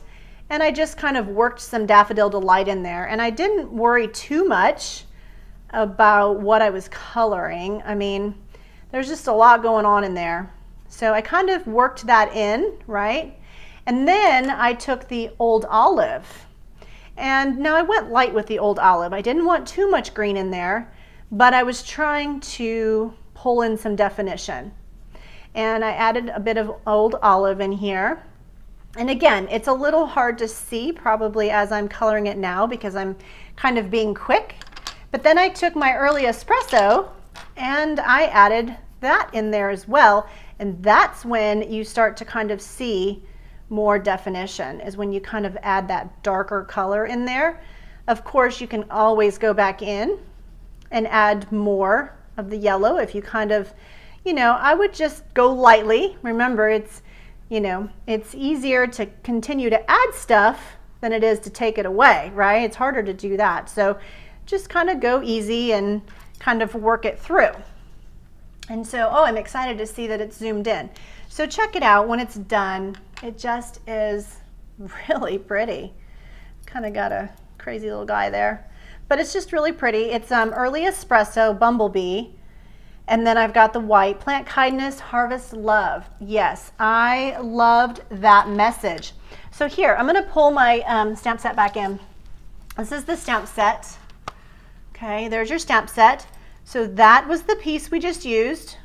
and I just kind of worked some Daffodil Delight in there, and I didn't worry too much about what I was coloring. I mean, there's just a lot going on in there. So I kind of worked that in, right? And then I took the Old Olive, and now I went light with the Old Olive. I didn't want too much green in there, but I was trying to pull in some definition. And I added a bit of Old Olive in here. And again, it's a little hard to see probably as I'm coloring it now because I'm kind of being quick. But then I took my Early Espresso and I added that in there as well. And that's when you start to kind of see more definition, is when you kind of add that darker color in there. Of course, you can always go back in and add more of the yellow if you kind of, you know, I would just go lightly. Remember, it's, you know, it's easier to continue to add stuff than it is to take it away, right? It's harder to do that. So just kind of go easy and kind of work it through. And so, oh, I'm excited to see that it's zoomed in. So check it out when it's done. It just is really pretty. Kind of got a crazy little guy there, but it's just really pretty. It's Early Espresso Bumblebee. And then I've got the white, Plant Kindness, Harvest Love. Yes, I loved that message. So here, I'm gonna pull my stamp set back in. This is the stamp set. Okay, there's your stamp set. So that was the piece we just used.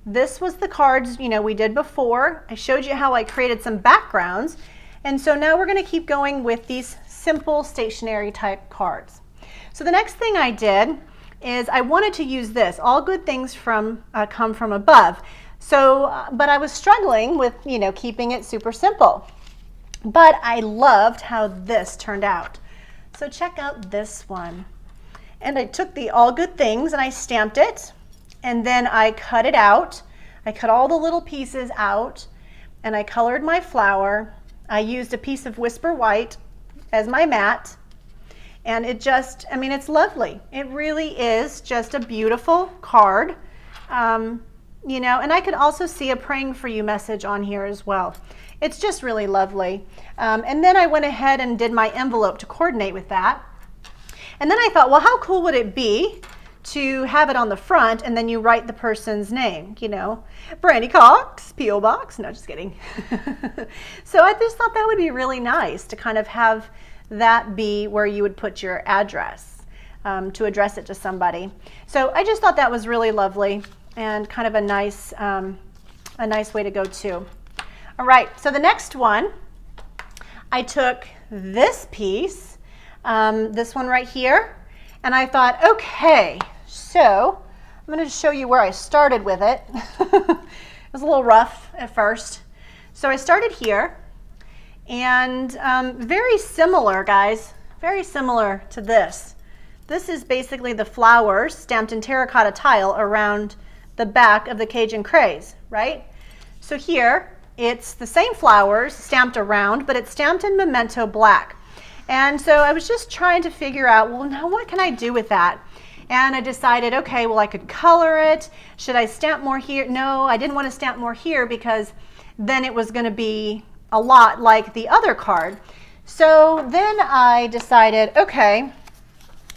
This was the cards, you know, we did before. I showed you how I created some backgrounds. And so now we're gonna keep going with these simple stationery type cards. So the next thing I did is I wanted to use this. All good things come from above. So, but I was struggling with, you know, keeping it super simple. but I loved how this turned out. So check out this one. And I took the All Good Things and I stamped it, and then I cut it out. I cut all the little pieces out, and I colored my flower. I used a piece of Whisper White as my mat, and it just, I mean, it's lovely. It really is just a beautiful card. You know, and I could also see a praying for you message on here as well. It's just really lovely. And then I went ahead and did my envelope to coordinate with that. And then I thought, well, how cool would it be to have it on the front and then you write the person's name, you know, Brandy Cox, P.O. Box. No, just kidding. So I just thought that would be really nice to kind of have that be where you would put your address, to address it to somebody. So I just thought that was really lovely and kind of a nice way to go too. All right, so the next one, I took this piece, this one right here, and I thought, okay, so I'm going to show you where I started with it. It was a little rough at first. So I started here, and very similar, guys, very similar to this. This is basically the flowers stamped in terracotta tile around the back of the Cajun Craze, right? So here, it's the same flowers stamped around, but it's stamped in Memento Black. And so I was just trying to figure out, well, now what can I do with that? And I decided, okay, well, I could color it. Should I stamp more here? No, I didn't want to stamp more here because then it was going to be a lot like the other card. So then I decided, okay,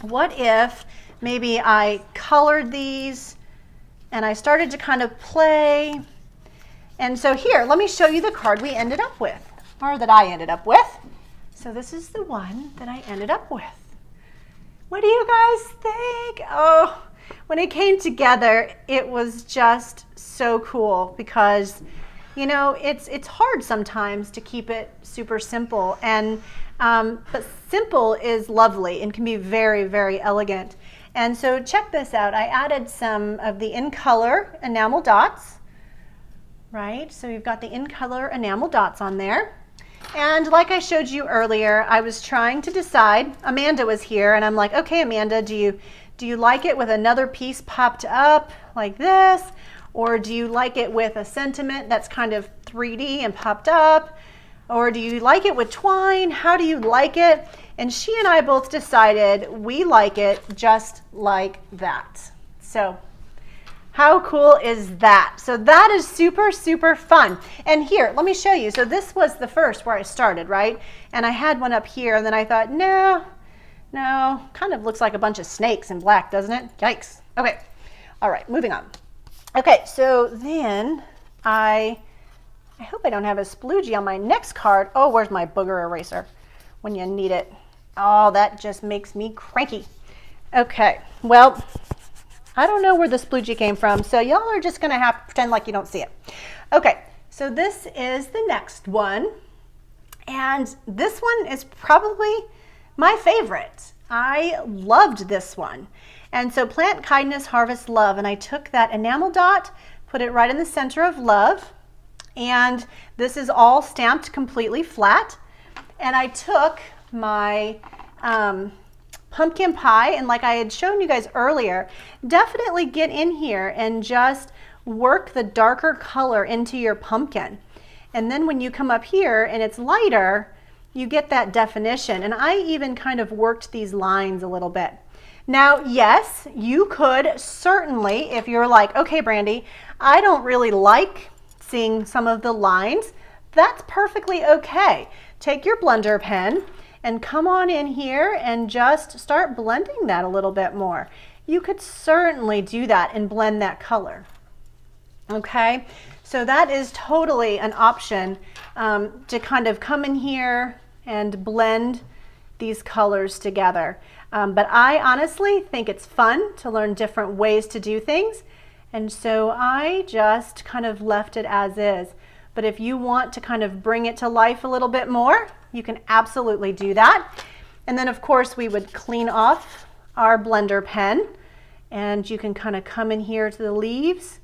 what if maybe I colored these and I started to kind of play. And so here, let me show you the card we ended up with, or that I ended up with. So this is the one that I ended up with. What do you guys think? Oh, when it came together, it was just so cool because, you know, it's hard sometimes to keep it super simple, and but simple is lovely and can be very, very elegant. And so check this out. I added some of the in color enamel dots, right? So we've got the in color enamel dots on there. And like I showed you earlier, I was trying to decide. Amanda was here, and I'm like, okay, Amanda, do you like it with another piece popped up like this? Or do you like it with a sentiment that's kind of 3D and popped up? Or do you like it with twine? How do you like it? And she and I both decided we like it just like that. So how cool is that? So that is super, super fun. And here, let me show you. So this was the first where I started, right? And I had one up here, and then I thought, no, kind of looks like a bunch of snakes in black, doesn't it? Yikes. Okay, all right, moving on. Okay, so then I hope I don't have a sploogie on my next card. Oh, where's my booger eraser when you need it? Oh, that just makes me cranky. Okay, well, I don't know where the sploogie came from, so y'all are just gonna have to pretend like you don't see it. Okay, so this is the next one, and this one is probably my favorite. I loved this one. And so Plant Kindness, Harvest Love, and I took that enamel dot, put it right in the center of love, and this is all stamped completely flat. And I took my pumpkin pie, and like I had shown you guys earlier, definitely get in here and just work the darker color into your pumpkin. And then when you come up here and it's lighter, you get that definition. And I even kind of worked these lines a little bit. Now, yes, you could certainly, if you're like, okay, Brandy, I don't really like seeing some of the lines, that's perfectly okay. Take your blender pen and come on in here and just start blending that a little bit more. You could certainly do that and blend that color. Okay, so that is totally an option to kind of come in here and blend these colors together. But I honestly think it's fun to learn different ways to do things. And so I just kind of left it as is. But if you want to kind of bring it to life a little bit more, you can absolutely do that. And then of course we would clean off our blender pen, and you can kind of come in here to the leaves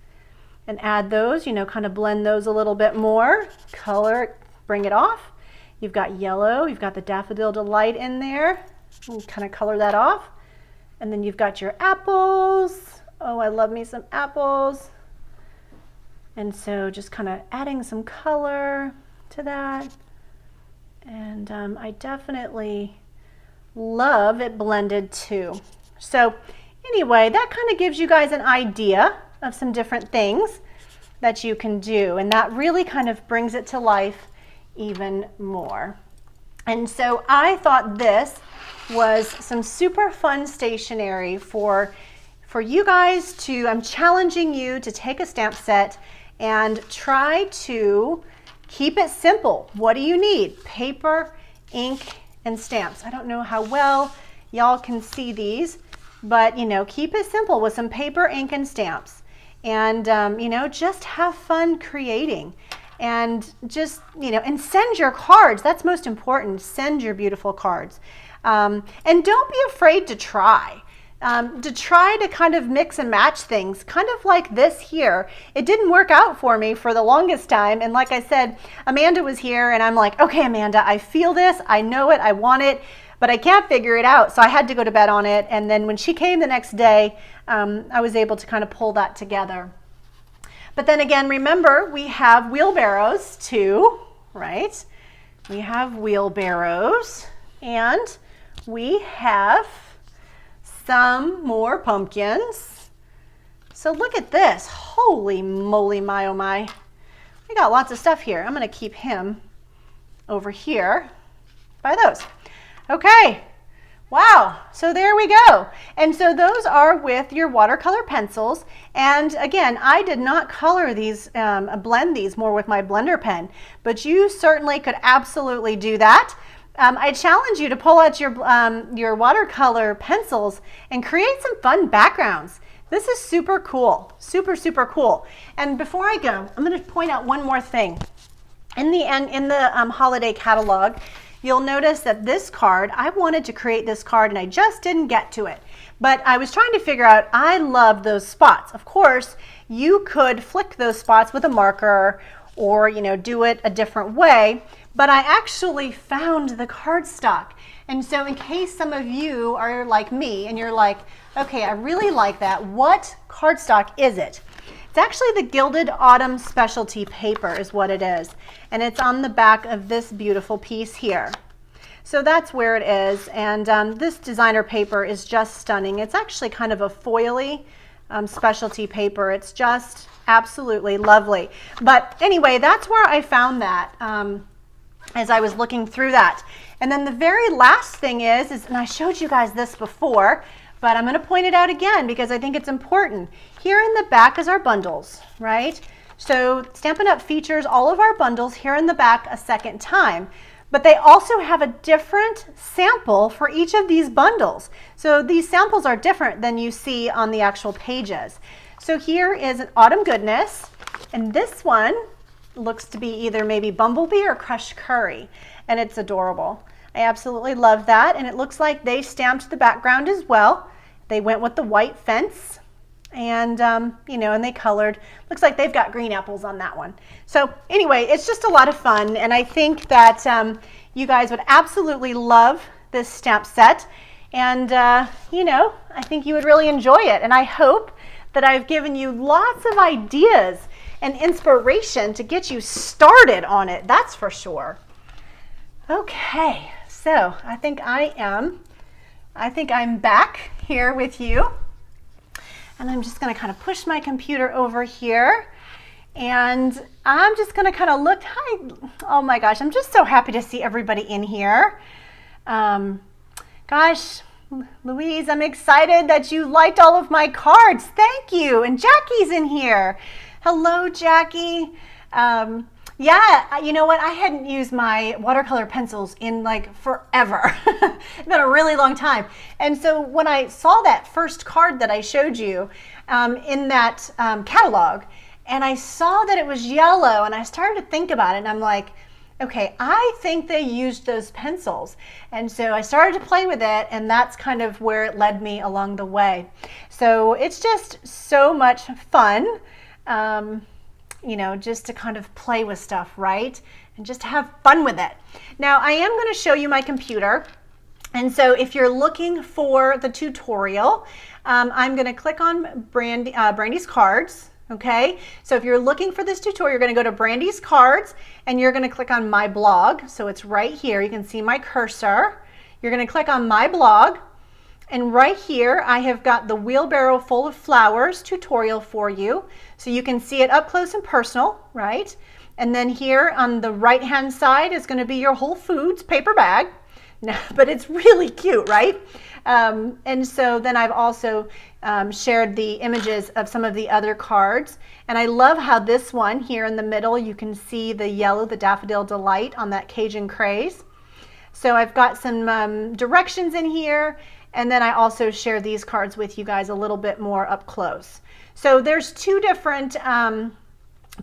and add those, you know, kind of blend those a little bit more, color, bring it off. You've got yellow, you've got the Daffodil Delight in there. You kind of color that off. And then you've got your apples. Oh, I love me some apples. And so just kind of adding some color to that. And I definitely love it blended too. So anyway, that kind of gives you guys an idea of some different things that you can do. And that really kind of brings it to life even more. And so I thought this was some super fun stationery for you guys to, I'm challenging you to take a stamp set and try to keep it simple. What do you need? Paper, ink, and stamps. I don't know how well y'all can see these, but you know, keep it simple with some paper, ink, and stamps. And you know, just have fun creating. And just, you know, and send your cards. That's most important. Send your beautiful cards. And don't be afraid to try. To kind of mix and match things, kind of like this here. It didn't work out for me for the longest time. And like I said, Amanda was here and I'm like, okay, Amanda, I feel this. I know it. I want it, but I can't figure it out. So I had to go to bed on it. And then when she came the next day, I was able to kind of pull that together. But then again, remember, we have wheelbarrows too, right? We have wheelbarrows and we have some more pumpkins. So look at this. Holy moly, my oh my. We got lots of stuff here. I'm going to keep him over here by those. Okay. Wow, so there we go. And so those are with your watercolor pencils. And again, I did not color these, blend these more with my blender pen, but you certainly could absolutely do that. I challenge you to pull out your watercolor pencils and create some fun backgrounds. This is super cool, super, super cool. And before I go, I'm going to point out one more thing. In the holiday catalog, you'll notice that this card, I wanted to create this card and I just didn't get to it. But I was trying to figure out, I love those spots. Of course, you could flick those spots with a marker or, you know, do it a different way. But I actually found the cardstock. And so in case some of you are like me and you're like, okay, I really like that. What cardstock is it? It's actually the Gilded Autumn Specialty Paper is what it is. And it's on the back of this beautiful piece here. So that's where it is. And this designer paper is just stunning. It's actually kind of a foily specialty paper. It's just absolutely lovely. But anyway, that's where I found that as I was looking through that. And then the very last thing is, and I showed you guys this before, but I'm going to point it out again because I think it's important. Here in the back is our bundles, right? So Stampin' Up! Features all of our bundles here in the back a second time, but they also have a different sample for each of these bundles. So these samples are different than you see on the actual pages. So here is an Autumn Goodness, and this one looks to be either maybe Bumblebee or Crushed Curry, and it's adorable. I absolutely love that, and it looks like they stamped the background as well. They went with the white fence, and you know, and they colored. Looks like they've got green apples on that one. So anyway, it's just a lot of fun, and I think that you guys would absolutely love this stamp set, and you know, I think you would really enjoy it, and I hope that I've given you lots of ideas and inspiration to get you started on it. That's for sure. Okay, so I think I'm back here with you. And I'm just going to kind of push my computer over here. And I'm just going to kind of look. Hi. Oh my gosh, I'm just so happy to see everybody in here. Gosh, Louise, I'm excited that you liked all of my cards. Thank you. And Jackie's in here. Hello, Jackie. Yeah, you know what? I hadn't used my watercolor pencils in like forever. It's been a really long time. And so when I saw that first card that I showed you in that catalog, and I saw that it was yellow, and I started to think about it, and I'm like, okay, I think they used those pencils. And so I started to play with it, and that's kind of where it led me along the way. So it's just so much fun. you know, just to kind of play with stuff, right? And just have fun with it. Now, I am going to show you my computer. And so if you're looking for the tutorial, I'm going to click on Brandy's cards. Okay, so if you're looking for this tutorial, you're going to go to Brandy's cards and you're going to click on my blog. So it's right here. You can see my cursor. You're going to click on my blog. And right here, I have got the wheelbarrow full of flowers tutorial for you. So you can see it up close and personal, right? And then here on the right-hand side is going to be your Whole Foods paper bag. But it's really cute, right? And so then I've also shared the images of some of the other cards. And I love how this one here in the middle, you can see the yellow, the Daffodil Delight on that Cajun Craze. So I've got some directions in here. And then I also share these cards with you guys a little bit more up close. So there's two different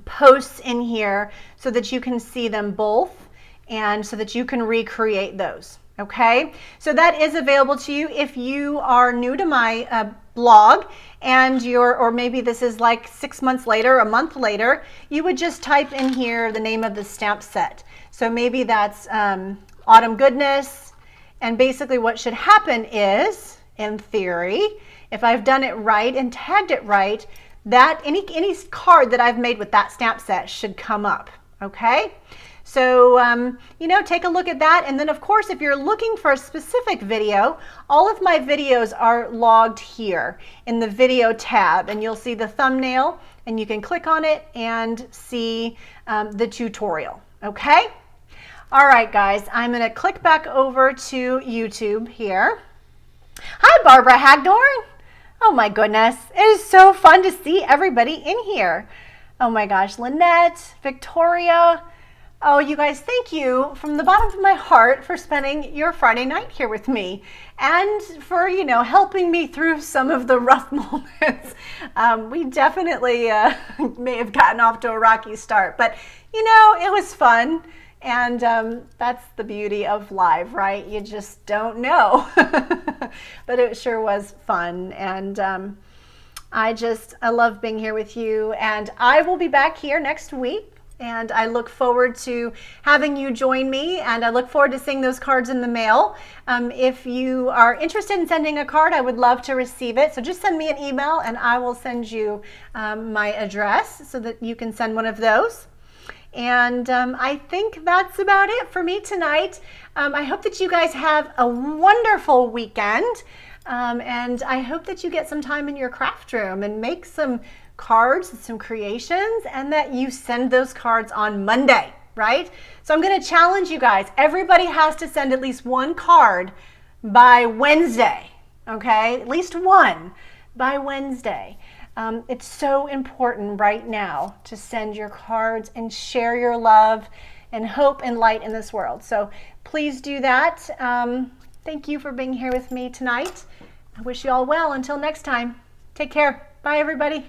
posts in here so that you can see them both and so that you can recreate those. Okay, so that is available to you if you are new to my blog and or maybe this is like 6 months later, a month later, you would just type in here the name of the stamp set. So maybe that's Autumn Goodness, and basically what should happen is, in theory, if I've done it right and tagged it right, that any card that I've made with that stamp set should come up, okay? So, you know, take a look at that. And then, of course, if you're looking for a specific video, all of my videos are logged here in the video tab. And you'll see the thumbnail, and you can click on it and see the tutorial. Okay? All right, guys, I'm going to click back over to YouTube here. Hi, Barbara Hagdorn. Oh, my goodness. It is so fun to see everybody in here. Oh, my gosh. Lynette, Victoria. Oh, you guys, thank you from the bottom of my heart for spending your Friday night here with me and for, you know, helping me through some of the rough moments. We definitely may have gotten off to a rocky start, but, you know, it was fun. And that's the beauty of live, right? You just don't know. But it sure was fun. And I love being here with you. And I will be back here next week. And I look forward to having you join me, and I look forward to seeing those cards in the mail. If you are interested in sending a card, I would love to receive it. So just send me an email and I will send you my address so that you can send one of those. And I think that's about it for me tonight. I hope that you guys have a wonderful weekend. And I hope that you get some time in your craft room and make some cards and some creations, and that you send those cards on Monday, right? So I'm going to challenge you guys. Everybody has to send at least one card by Wednesday, okay? At least one by Wednesday. It's so important right now to send your cards and share your love and hope and light in this world. So please do that. Thank you for being here with me tonight. I wish you all well. Until next time, take care. Bye, everybody.